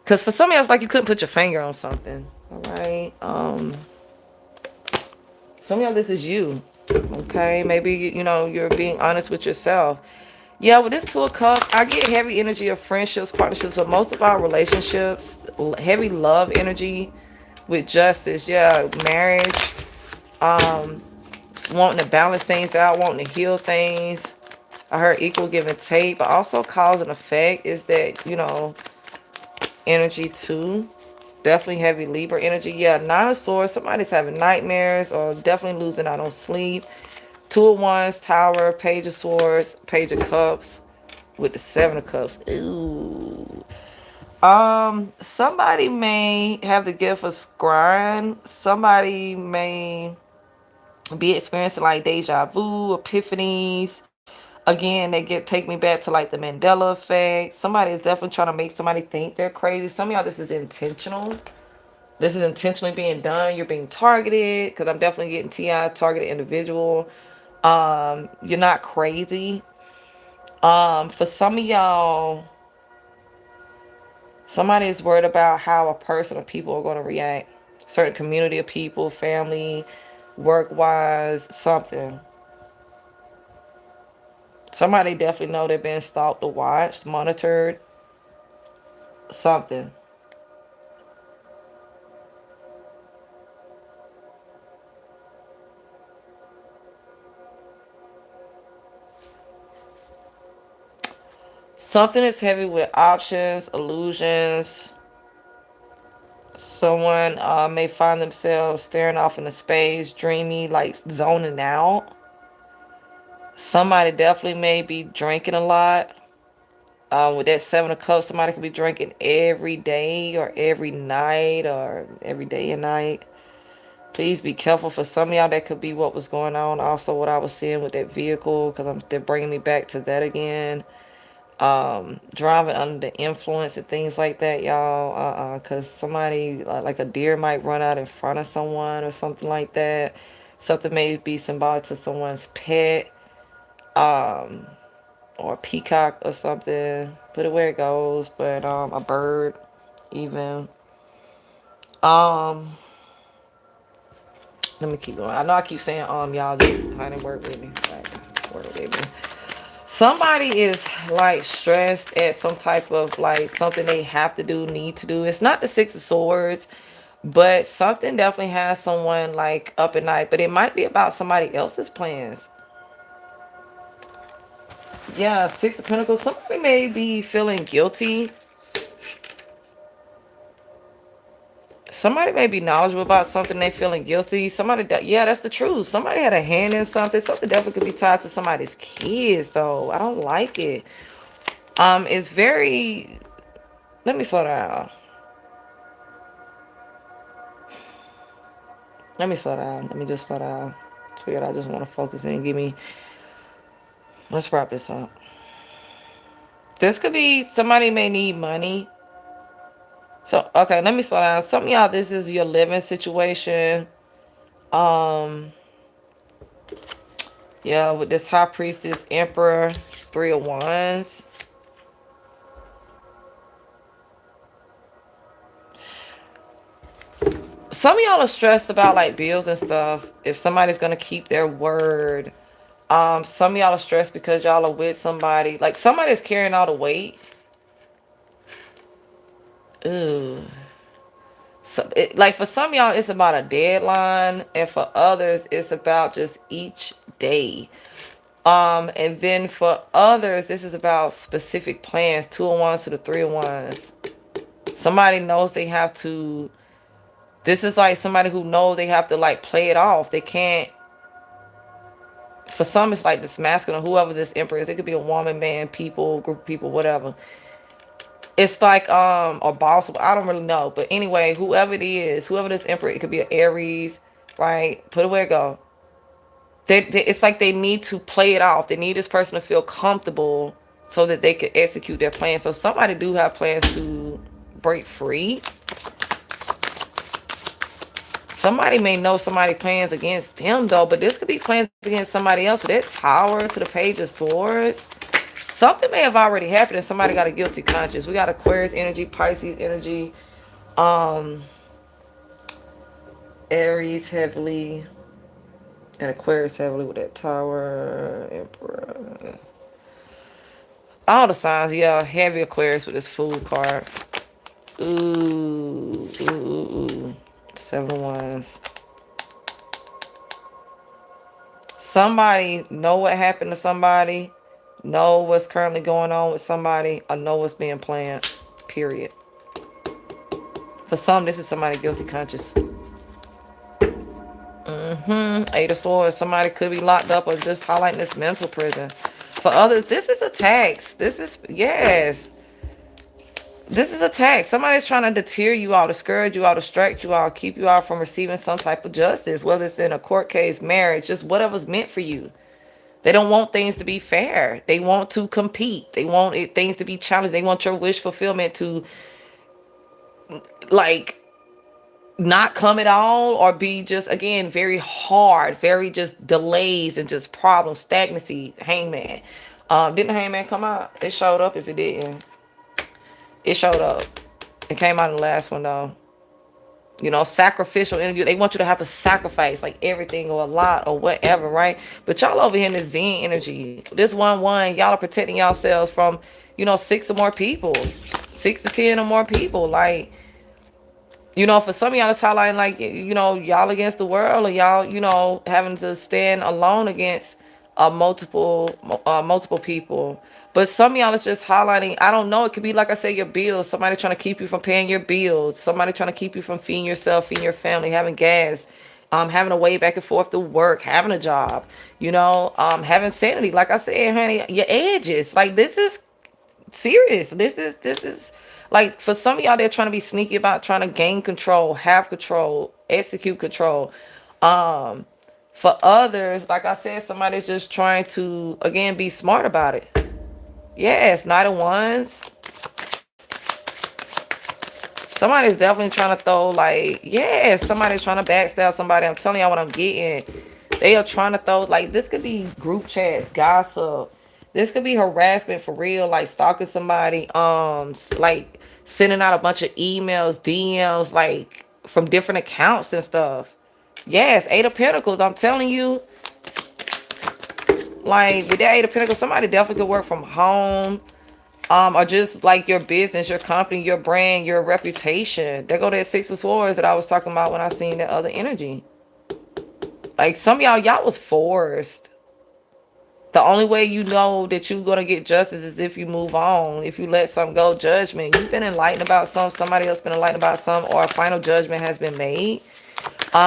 because for some of y'all it's like you couldn't put your finger on something. All right. Some of y'all, this is you. Okay, maybe you know you're being honest with yourself. Yeah, with this Two of Cups, I get heavy energy of friendships, partnerships, but most of our relationships, heavy love energy with justice. Yeah, marriage, wanting to balance things out, wanting to heal things. I heard equal give and take, but also cause and effect is that, you know, energy too. Definitely heavy Libra energy. Yeah, Nine of Swords. Somebody's having nightmares or definitely losing out on sleep. Two of Wands, Tower, Page of Swords, Page of Cups with the Seven of Cups. Ooh. Somebody may have the gift of scrying. Somebody may be experiencing like deja vu, epiphanies. Again, they get take me back to like the Mandela effect. Somebody is definitely trying to make somebody think they're crazy. Some of y'all, this is intentional. This is intentionally being done. You're being targeted, because I'm definitely getting TI, targeted individual. You're not crazy. For some of y'all, somebody is worried about how a person or people are going to react. Certain community of people, family, work-wise, something. Somebody definitely know they're being stalked or watched, monitored, something. Something is heavy with options, illusions. Someone may find themselves staring off into space, dreamy, like zoning out. Somebody definitely may be drinking a lot. With that Seven of Cups, somebody could be drinking every day or every night or every day and night. Please be careful. For some of y'all, that could be what was going on. Also, what I was seeing with that vehicle, because they're bringing me back to that again. Driving under the influence and things like that, y'all. Because somebody, like a deer might run out in front of someone or something like that. Something may be symbolic to someone's pet, or a peacock or something. Put it where it goes. But a bird, even. Um, Let me keep going. I know I keep saying y'all, just honey, work with me. Like, work with me. Somebody is like stressed at some type of like something they have to do, need to do. It's not the Six of Swords, but something definitely has someone like up at night. But it might be about somebody else's plans. Yeah, Six of Pentacles. Somebody may be feeling guilty. Somebody may be knowledgeable about something, they feeling guilty. Somebody, yeah, that's the truth. Somebody had a hand in something. Something definitely could be tied to somebody's kids, though. I don't like it. It's very. Let me slow down. Let me slow down. Let me just slow down. Figured I just want to focus in and give me. Let's wrap this up. This could be somebody may need money. So okay, let me slow down. Some of y'all, this is your living situation. Um, yeah, with this High Priestess, Emperor, Three of Wands. Some of y'all are stressed about like bills and stuff. If somebody's gonna keep their word. Some of y'all are stressed because y'all are with somebody. Like somebody's carrying all the weight. Ooh. So like for some of y'all, it's about a deadline, and for others, it's about just each day. And then for others, this is about specific plans. Two of Wands to the Three of Wands. Somebody knows they have to. This is like somebody who knows they have to like play it off. They can't. For some, it's like this masculine, whoever this emperor is. It could be a woman, man, people, group of people, whatever. It's like a boss. I don't really know, but anyway, whoever it is, whoever this emperor, it could be an Aries, right? Put it where it go. It's like they need to play it off. They need this person to feel comfortable so that they can execute their plan. So somebody do have plans to break free. Somebody may know somebody plans against them though, but this could be plans against somebody else. With that Tower to the Page of Swords, something may have already happened and somebody got a guilty conscience. We got Aquarius energy, Pisces energy, Aries heavily, and Aquarius heavily with that Tower, Emperor. All the signs, yeah, heavy Aquarius with this Fool card. Ooh, ooh, ooh, ooh. Seven of Wands. Somebody know what happened to somebody, know what's currently going on with somebody, or know what's being planned. Period. For some, this is somebody guilty conscious. Eight of Swords. Somebody could be locked up or just highlighting this mental prison. For others, this is a tax. This is, yes. This is a tax. Somebody's trying to deter you out, discourage you out, distract you out, keep you out from receiving some type of justice, whether it's in a court case, marriage, just whatever's meant for you. They don't want things to be fair. They want to compete. They want things to be challenged. They want your wish fulfillment to like not come at all or be just again very hard, very just delays and just problems, stagnancy. Hangman. Didn't Hangman come out? It showed up. If it didn't, it showed up. It came out in the last one though. You know, sacrificial energy. They want you to have to sacrifice like everything or a lot or whatever, right? But y'all over here in this Zen energy, this one, y'all are protecting yourselves from, you know, 6 or more people, 6 to 10 or more people. Like, you know, for some of y'all, it's highlighting like, you know, y'all against the world, or y'all, you know, having to stand alone against multiple people. But some of y'all is just highlighting, I don't know, it could be like I said, your bills. Somebody trying to keep you from paying your bills. Somebody trying to keep you from feeding yourself, feeding your family, having gas, having a way back and forth to work, having a job, you know, having sanity. Like I said, honey, your edges. Like this is serious. This is like for some of y'all, they're trying to be sneaky about trying to gain control, have control, execute control. For others, like I said, somebody's just trying to again be smart about it. Yes, Knight of Wands. Somebody's definitely trying to throw like, yes, somebody's trying to backstab somebody. I'm telling y'all what I'm getting. They are trying to throw like, this could be group chats, gossip. This could be harassment for real, like stalking somebody, like sending out a bunch of emails, DMs, like from different accounts and stuff. Yes, Eight of Pentacles. I'm telling you, Like with that Eight of Pentacles, somebody definitely could work from home. Or just like your business, your company, your brand, your reputation. There go that Six of Swords that I was talking about when I seen that other energy. Like some of y'all was forced. The only way you know that you're gonna get justice is if you move on. If you let something go, judgment. You've been enlightened about something, somebody else been enlightened about something, or a final judgment has been made.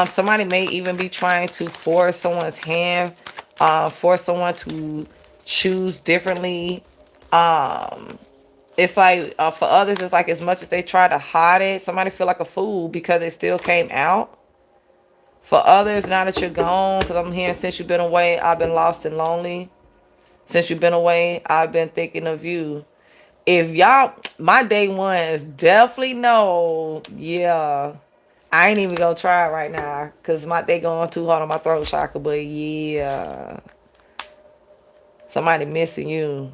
Somebody may even be trying to force someone's hand, force someone to choose differently. It's like for others, it's like as much as they try to hide it, somebody feel like a fool because it still came out. For others, now that you're gone, because I'm hearing since you've been away, I've been lost and lonely. Since you've been away, I've been thinking of you. If y'all, my day ones definitely know, yeah. I ain't even gonna try it right now because they going too hard on my throat chakra, but yeah. Somebody missing you.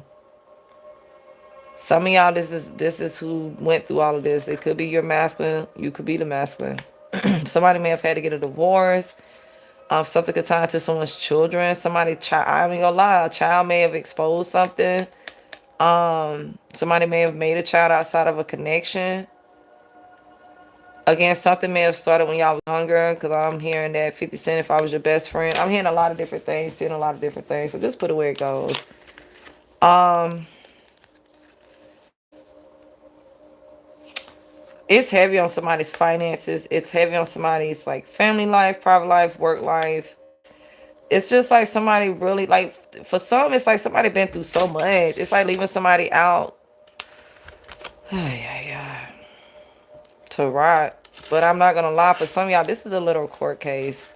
Some of y'all, this is who went through all of this. It could be your masculine. You could be the masculine. Somebody may have had to get a divorce. Something could tie into someone's children. I ain't gonna lie, a child may have exposed something. Somebody may have made a child outside of a connection. Again, something may have started when y'all was younger, because I'm hearing that 50 Cent, if I was your best friend. I'm hearing a lot of different things, seeing a lot of different things. So just put it where it goes. It's heavy on somebody's finances. It's heavy on somebody's like family life, private life, work life. It's just like somebody really like, for some, it's like somebody been through so much. It's like leaving somebody out to rot. But I'm not gonna lie, for some of y'all, this is a literal court case.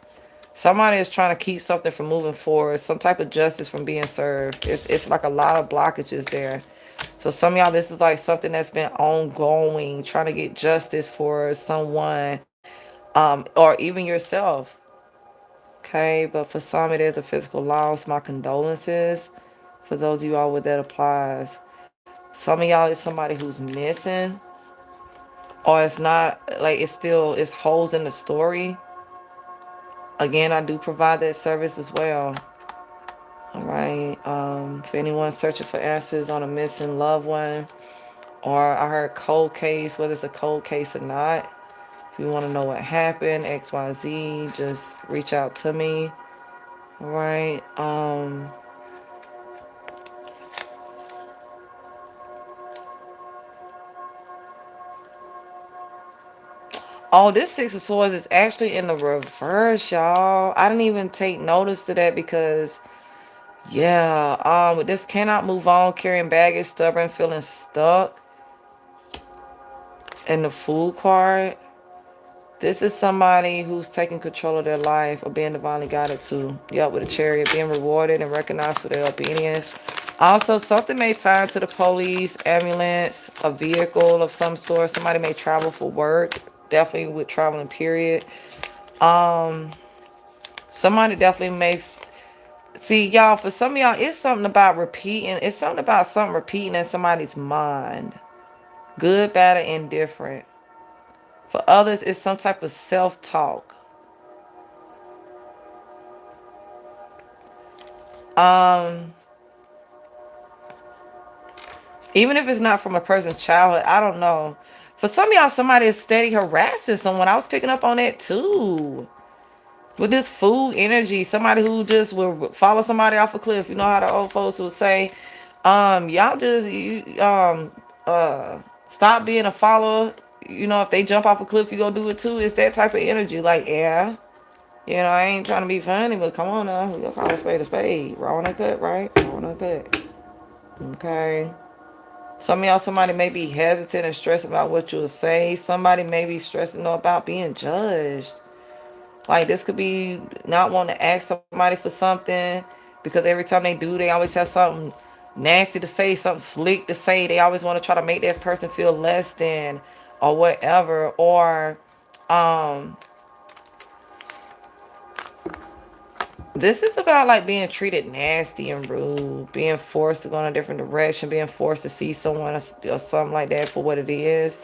Somebody is trying to keep something from moving forward, some type of justice from being served. It's like a lot of blockages there. So some of y'all, this is like something that's been ongoing, trying to get justice for someone, or even yourself. Okay, but for some it is a physical loss. My condolences for those of you all where that applies. Some of y'all is somebody who's missing, or it's not like it's holes in the story. Again, I do provide that service as well. All right. For anyone searching for answers on a missing loved one, or I heard cold case, whether it's a cold case or not. If you want to know what happened, XYZ, just reach out to me. All right. Oh, this Six of Swords is actually in the reverse, y'all. I didn't even take notice to that because, yeah, this cannot move on, carrying baggage, stubborn, feeling stuck. And the Fool card, this is somebody who's taking control of their life or being divinely guided to. Yep, with a Chariot, being rewarded and recognized for their obedience. Also, something may tie into the police, ambulance, a vehicle of some sort. Somebody may travel for work. Definitely with traveling, period. Somebody definitely may... See, y'all, for some of y'all, it's something about repeating. It's something about something repeating in somebody's mind. Good, bad, or indifferent. For others, it's some type of self-talk. Even if it's not from a person's childhood, I don't know. For some of y'all, somebody is steady harassing someone. I was picking up on that too. With this food energy, somebody who just will follow somebody off a cliff. You know how the old folks would say, y'all just stop being a follower. You know, if they jump off a cliff, you gonna do it too. It's that type of energy. Like, yeah. You know, I ain't trying to be funny, but come on now. We gonna call a spade a spade. Raw and uncut, right? Raw and uncut. Okay. Some of y'all, somebody may be hesitant and stressed about what you'll say. Somebody may be stressing about being judged. Like, this could be not wanting to ask somebody for something because every time they do, they always have something nasty to say, something slick to say. They always want to try to make that person feel less than or whatever. Or this is about like being treated nasty and rude, being forced to go in a different direction, being forced to see someone or something like that for what it is.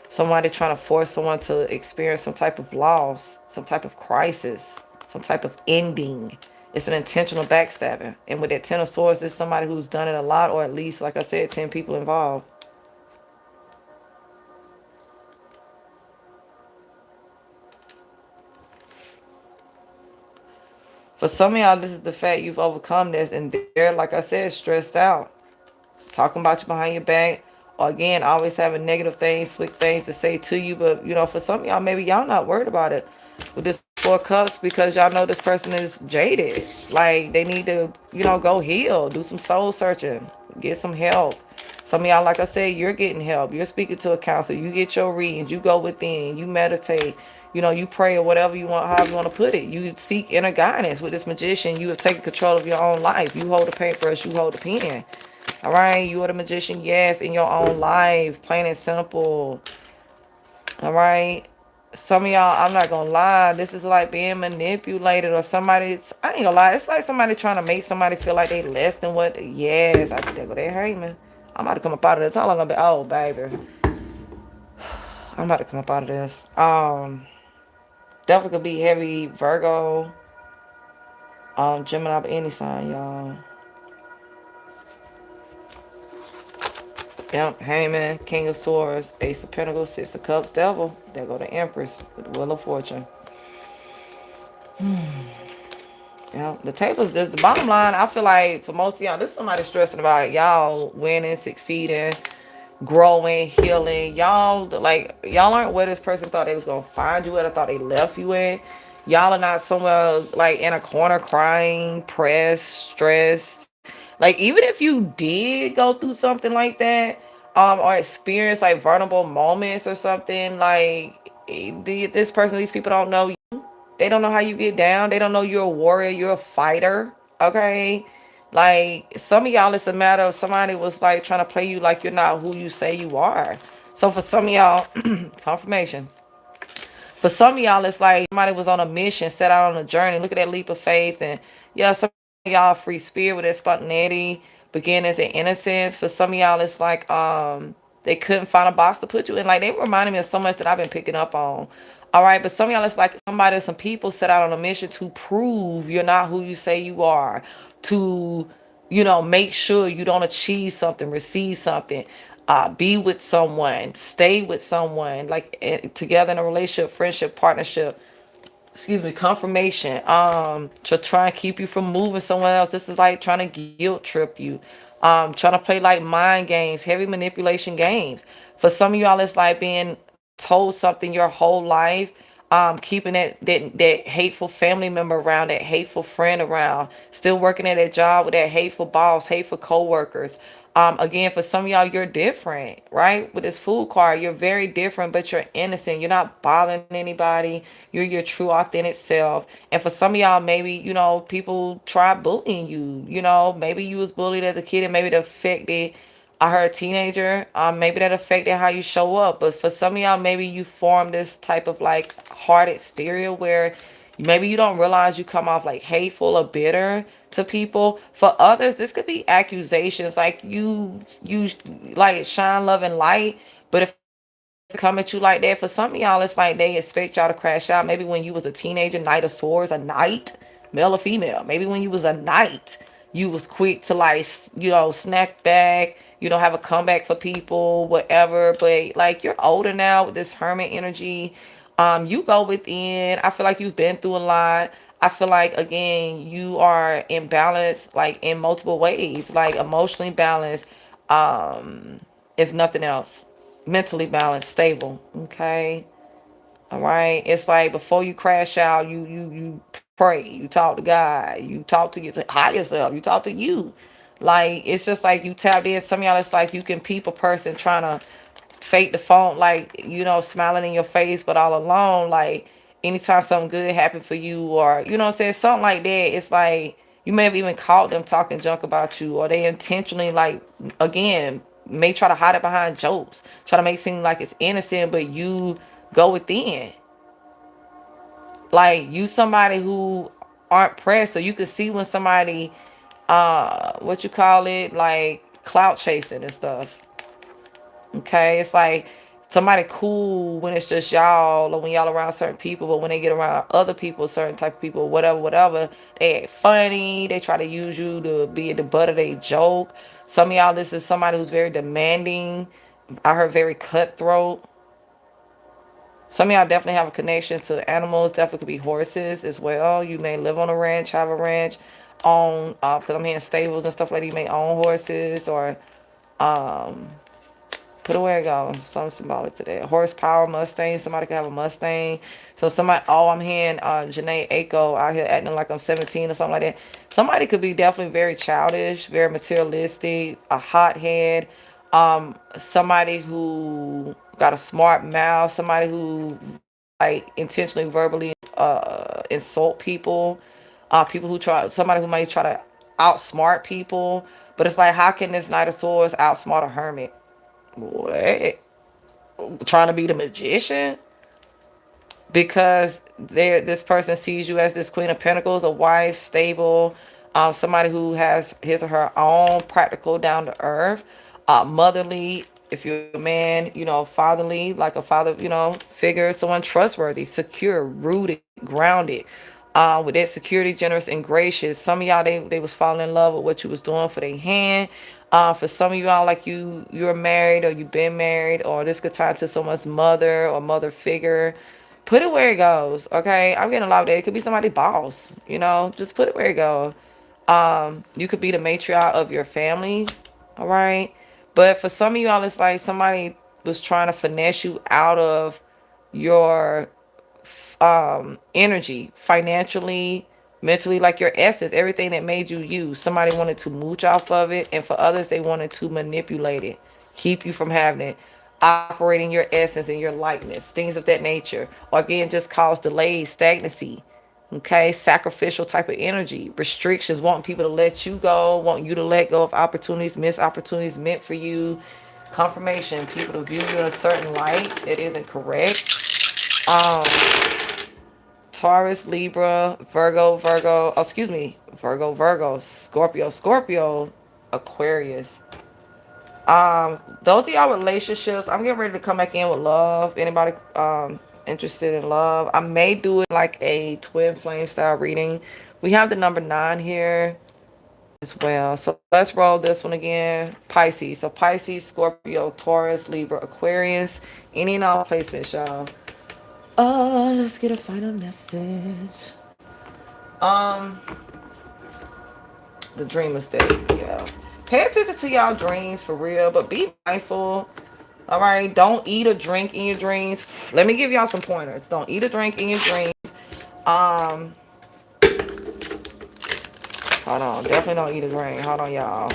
Somebody trying to force someone to experience some type of loss, some type of crisis, some type of ending. It's an intentional backstabbing. And with that 10 of swords, there's somebody who's done it a lot, or at least, like I said, 10 people involved. For some of y'all, this is the fact you've overcome this, and they're, like I said, stressed out, talking about you behind your back, or again, always having negative things, slick things to say to you. But for some of y'all, maybe y'all not worried about it with this 4 cups, because y'all know this person is jaded. Like, they need to, go heal, do some soul searching, get some help. Some of y'all, like I said, you're getting help. You're speaking to a counselor. You get your readings. You go within. You meditate. You pray, or whatever you want, however you want to put it. You seek inner guidance with this magician. You have taken control of your own life. You hold the paintbrush. You hold the pen. All right, you are the magician, yes, in your own life, plain and simple. All right, some of y'all, I'm not gonna lie, this is like being manipulated, or somebody. I ain't gonna lie, it's like somebody trying to make somebody feel like they less than what. Yes, I think they hate me. I'm about to come up out of this. How long I'm gonna be? Oh, baby, I'm about to come up out of this. Definitely could be heavy Virgo, Gemini, any sign, y'all. Yep, Haman, King of Swords, Ace of Pentacles, Six of Cups, Devil. There go the Empress with the Wheel of Fortune. Yeah, the table's just the bottom line. I feel like for most of y'all, this is somebody stressing about y'all winning, succeeding, growing, healing. Y'all aren't where this person thought they was gonna find you at, or thought they left you at. Y'all are not somewhere like in a corner crying, pressed, stressed. Like, even if you did go through something like that, or experience like vulnerable moments or something, like, this person, these people don't know you. They don't know how you get down. They don't know you're a warrior, you're a fighter. Okay. Like, some of y'all, it's a matter of somebody was like trying to play you like you're not who you say you are. So for some of y'all, confirmation. For some of y'all, it's like somebody was on a mission, set out on a journey. Look at that leap of faith. And yeah, some of y'all free spirit with that spontaneity, beginnings and innocence. For some of y'all, it's like they couldn't find a box to put you in. Like, they reminded me of so much that I've been picking up on. All right, but some of y'all, it's like some people set out on a mission to prove you're not who you say you are, to make sure you don't achieve something, receive something, be with someone, stay with someone, like, together in a relationship, friendship, partnership, excuse me, confirmation, to try and keep you from moving somewhere else. This is like trying to guilt trip you, trying to play like mind games, heavy manipulation games. For some of y'all, it's like being told something your whole life, keeping that hateful family member around, that hateful friend around, still working at that job with that hateful boss, hateful co-workers. Again, for some of y'all, you're different, right? With this Fool card, you're very different, but you're innocent. You're not bothering anybody. You're your true, authentic self. And for some of y'all, maybe, people try bullying you. Maybe you was bullied as a kid, and maybe the affected. I heard teenager. Maybe that affected how you show up. But for some of y'all, maybe you form this type of like heart exterior where maybe you don't realize you come off like hateful or bitter to people. For others, this could be accusations like you like shine love and light, but if they come at you like that, for some of y'all, it's like they expect y'all to crash out. Maybe when you was a teenager, Knight of Swords, a knight, male or female. Maybe when you was a knight, you was quick to like snap back. You don't have a comeback for people, whatever. But like, you're older now with this hermit energy. You go within. I feel like you've been through a lot. I feel like, again, you are in balance, like in multiple ways, like emotionally balanced, if nothing else, mentally balanced, stable. Okay. All right. It's like before you crash out, you pray, you talk to God, you talk to your higher self, you talk to you. Like, it's just like you tapped in. Some of y'all, it's like you can peep a person trying to fake the phone, like, smiling in your face, but all alone, like, anytime something good happened for you, or what I'm saying, something like that, it's like you may have even caught them talking junk about you, or they intentionally, like, again, may try to hide it behind jokes, try to make it seem like it's innocent, but you go within. Like, you somebody who aren't pressed, so you can see when somebody, what you call it, like clout chasing and stuff. Okay, it's like Somebody cool when it's just y'all or when y'all around certain people, but when they get around other people, certain type of people, whatever, they act funny. They try to use you to be the butt of their joke. Some of y'all, this is somebody who's very demanding. I heard very cutthroat. Some of y'all definitely have a connection to animals. Definitely could be horses as well. You may live on a ranch, have a ranch, own because I'm hearing stables and stuff like that. You may own horses or put away go. Something symbolic to that. Horsepower Mustang. Somebody could have a Mustang. So somebody. Oh, I'm hearing Janae Aiko out here acting like I'm 17 or something like that. Somebody could be definitely very childish, very materialistic, a hothead. Somebody who got a smart mouth. Somebody who like intentionally verbally insult people. People who try. Somebody who might try to outsmart people. But it's like, how can this Knight of Swords outsmart a hermit? What? Trying to be the magician? Because this person sees you as this Queen of Pentacles, a wife, stable, somebody who has his or her own practical, down to earth, motherly. If you're a man, fatherly, like a father, figure, someone trustworthy, secure, rooted, grounded, with that security, generous and gracious. Some of y'all, they was falling in love with what you was doing for their hand. For some of y'all, like you're married or you've been married, or this could tie to someone's mother or mother figure. Put it where it goes, okay? I'm getting a lot of that. It could be somebody's boss, just put it where it goes. You could be the matriarch of your family, all right? But for some of y'all, it's like somebody was trying to finesse you out of your energy, financially, mentally, like your essence, everything that made you you. Somebody wanted to mooch off of it, and for others, they wanted to manipulate it, keep you from having it, operating your essence and your likeness, things of that nature. Or again, just cause delays, stagnancy. Okay, sacrificial type of energy, restrictions, wanting people to let you go, want you to let go of opportunities, miss opportunities meant for you, confirmation, people to view you in a certain light that isn't correct. Um, Taurus, Libra, Virgo, oh, excuse me, Virgo, Scorpio, Aquarius. Those of y'all relationships, I'm getting ready to come back in with love. Anybody interested in love? I may do it like a twin flame style reading. We have the number 9 here as well. So let's roll this one again. Pisces. So Pisces, Scorpio, Taurus, Libra, Aquarius. Any and all placements, y'all. Let's get a final message. Um, the dreamer state, yeah. Pay attention to y'all dreams for real, but be mindful. All right, don't eat or drink in your dreams. Let me give y'all some pointers. Don't eat or drink in your dreams. Um, hold on, definitely don't eat or drink. Hold on, y'all.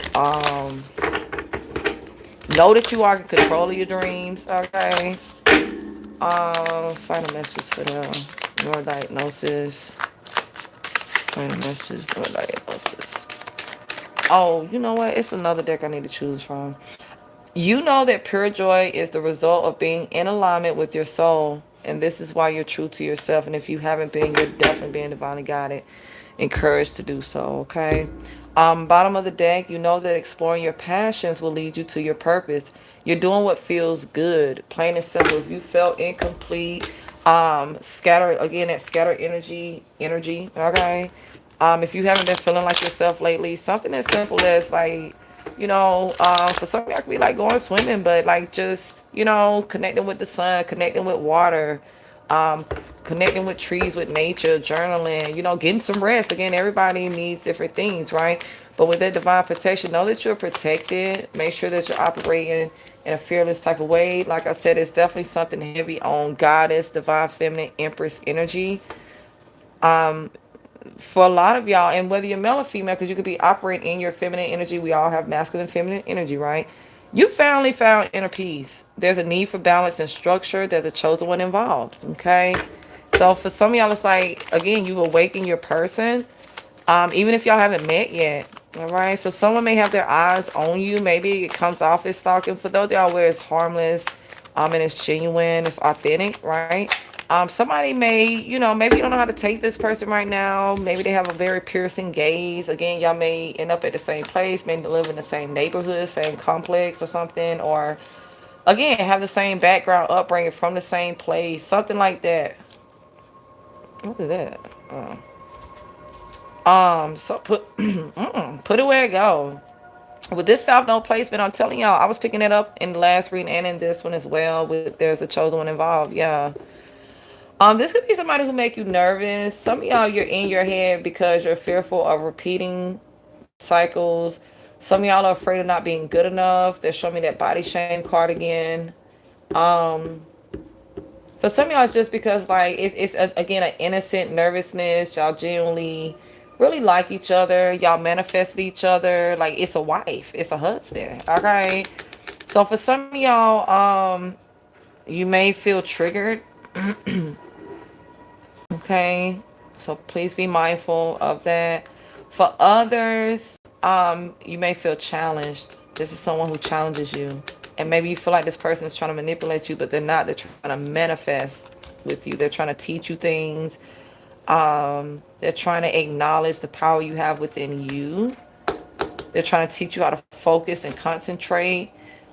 Know that you are in control of your dreams. Okay. Final message for them. Your diagnosis. Final message. Your diagnosis. Oh, you know what? It's another deck I need to choose from. You know that pure joy is the result of being in alignment with your soul. And this is why you're true to yourself. And if you haven't been, you're definitely being divinely guided. Encouraged to do so, okay? Bottom of the deck, you know that exploring your passions will lead you to your purpose. You're doing what feels good. Plain and simple. If you felt incomplete, scatter again, that scatter energy, okay? If you haven't been feeling like yourself lately, something as simple as like, for some y'all could be like going swimming, but like just, connecting with the sun, connecting with water, um, connecting with trees, with nature, journaling, getting some rest. Again, everybody needs different things, right? But with that divine protection, know that you're protected. Make sure that you're operating in a fearless type of way. Like I said, it's definitely something heavy on goddess, divine feminine, empress energy. For a lot of y'all, and whether you're male or female, because you could be operating in your feminine energy, we all have masculine and feminine energy, right? You finally found inner peace. There's a need for balance and structure. There's a chosen one involved, okay? So for some of y'all, it's like, again, you awaken your person, even if y'all haven't met yet, all right? So someone may have their eyes on you. Maybe it comes off as stalking. For those of y'all where it's harmless, and it's genuine, it's authentic, right? Somebody may, maybe you don't know how to take this person right now. Maybe they have a very piercing gaze. Again, y'all may end up at the same place, maybe live in the same neighborhood, same complex or something, or Again, have the same background, upbringing, from the same place, something like that. What is that? So put it where it go. With this South Node placement, I'm telling y'all, I was picking it up in the last reading and in this one as well. With there's a chosen one involved, yeah. This could be somebody who make you nervous. Some of y'all, you're in your head because you're fearful of repeating cycles. Some of y'all are afraid of not being good enough. They're showing me that body shame card again. Um, for some of y'all, it's just because like again an innocent nervousness. Y'all genuinely really like each other. Y'all manifest each other. Like it's a wife, it's a husband. Okay. So for some of y'all, you may feel triggered. Okay. So please be mindful of that. For others, you may feel challenged. This is someone who challenges you. And maybe you feel like this person is trying to manipulate you, but they're not. They're trying to manifest with you. They're trying to teach you things. They're trying to acknowledge the power you have within you. They're trying to teach you how to focus and concentrate,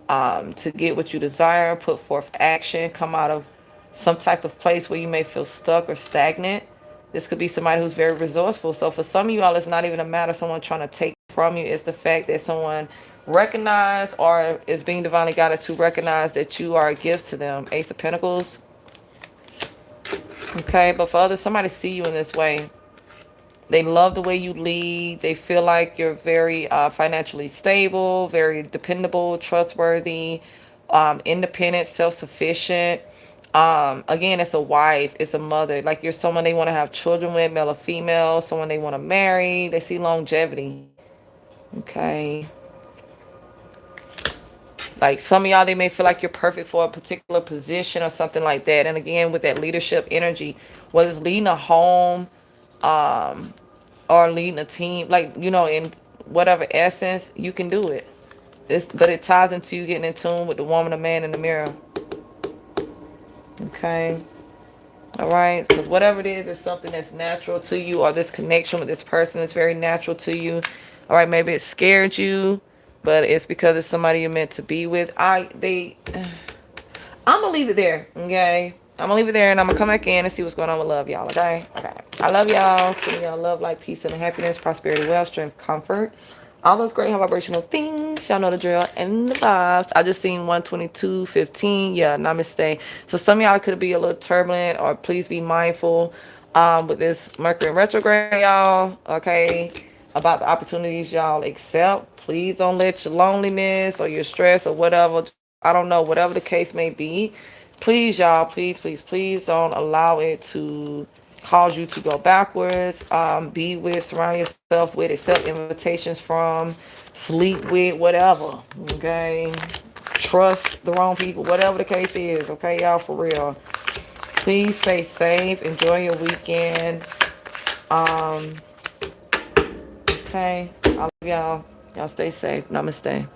to get what you desire, put forth action, come out of some type of place where you may feel stuck or stagnant. This could be somebody who's very resourceful. So for some of you all, it's not even a matter of someone trying to take from you. It's the fact that someone recognize or is being divinely guided to recognize that you are a gift to them. Ace of Pentacles. Okay, but for others, somebody see you in this way. They love the way you lead. They feel like you're very financially stable, very dependable, trustworthy, independent, self-sufficient. Again, it's a wife, it's a mother. Like you're someone they want to have children with, male or female, someone they want to marry. They see longevity. Okay. Like some of y'all, they may feel like you're perfect for a particular position or something like that. And again, with that leadership energy, whether it's leading a home, or leading a team, like, you know, in whatever essence, you can do it. But it ties into you getting in tune with the woman or man in the mirror. Okay. All right. Because whatever it is something that's natural to you, or this connection with this person is very natural to you. All right. Maybe it scared you, but it's because it's somebody you're meant to be with. I'm going to leave it there. Okay. I'm going to leave it there, and I'm going to come back in and see what's going on with love, y'all. Okay? Okay. I love y'all. Sending y'all love, light, peace, and happiness, prosperity, wealth, strength, comfort. All those great high vibrational things. Y'all know the drill and the vibes. I just seen 122:15. Yeah, namaste. So some of y'all could be a little turbulent, or please be mindful with this Mercury in retrograde, y'all. Okay? About the opportunities y'all accept. Please don't let your loneliness or your stress or whatever, I don't know, whatever the case may be, please, y'all, please don't allow it to cause you to go backwards. Be with, surround yourself with, accept invitations from, sleep with, whatever. Okay. Trust the wrong people, whatever the case is. Okay, y'all, for real. Please stay safe. Enjoy your weekend. Okay. I love y'all. Y'all stay safe. Namaste.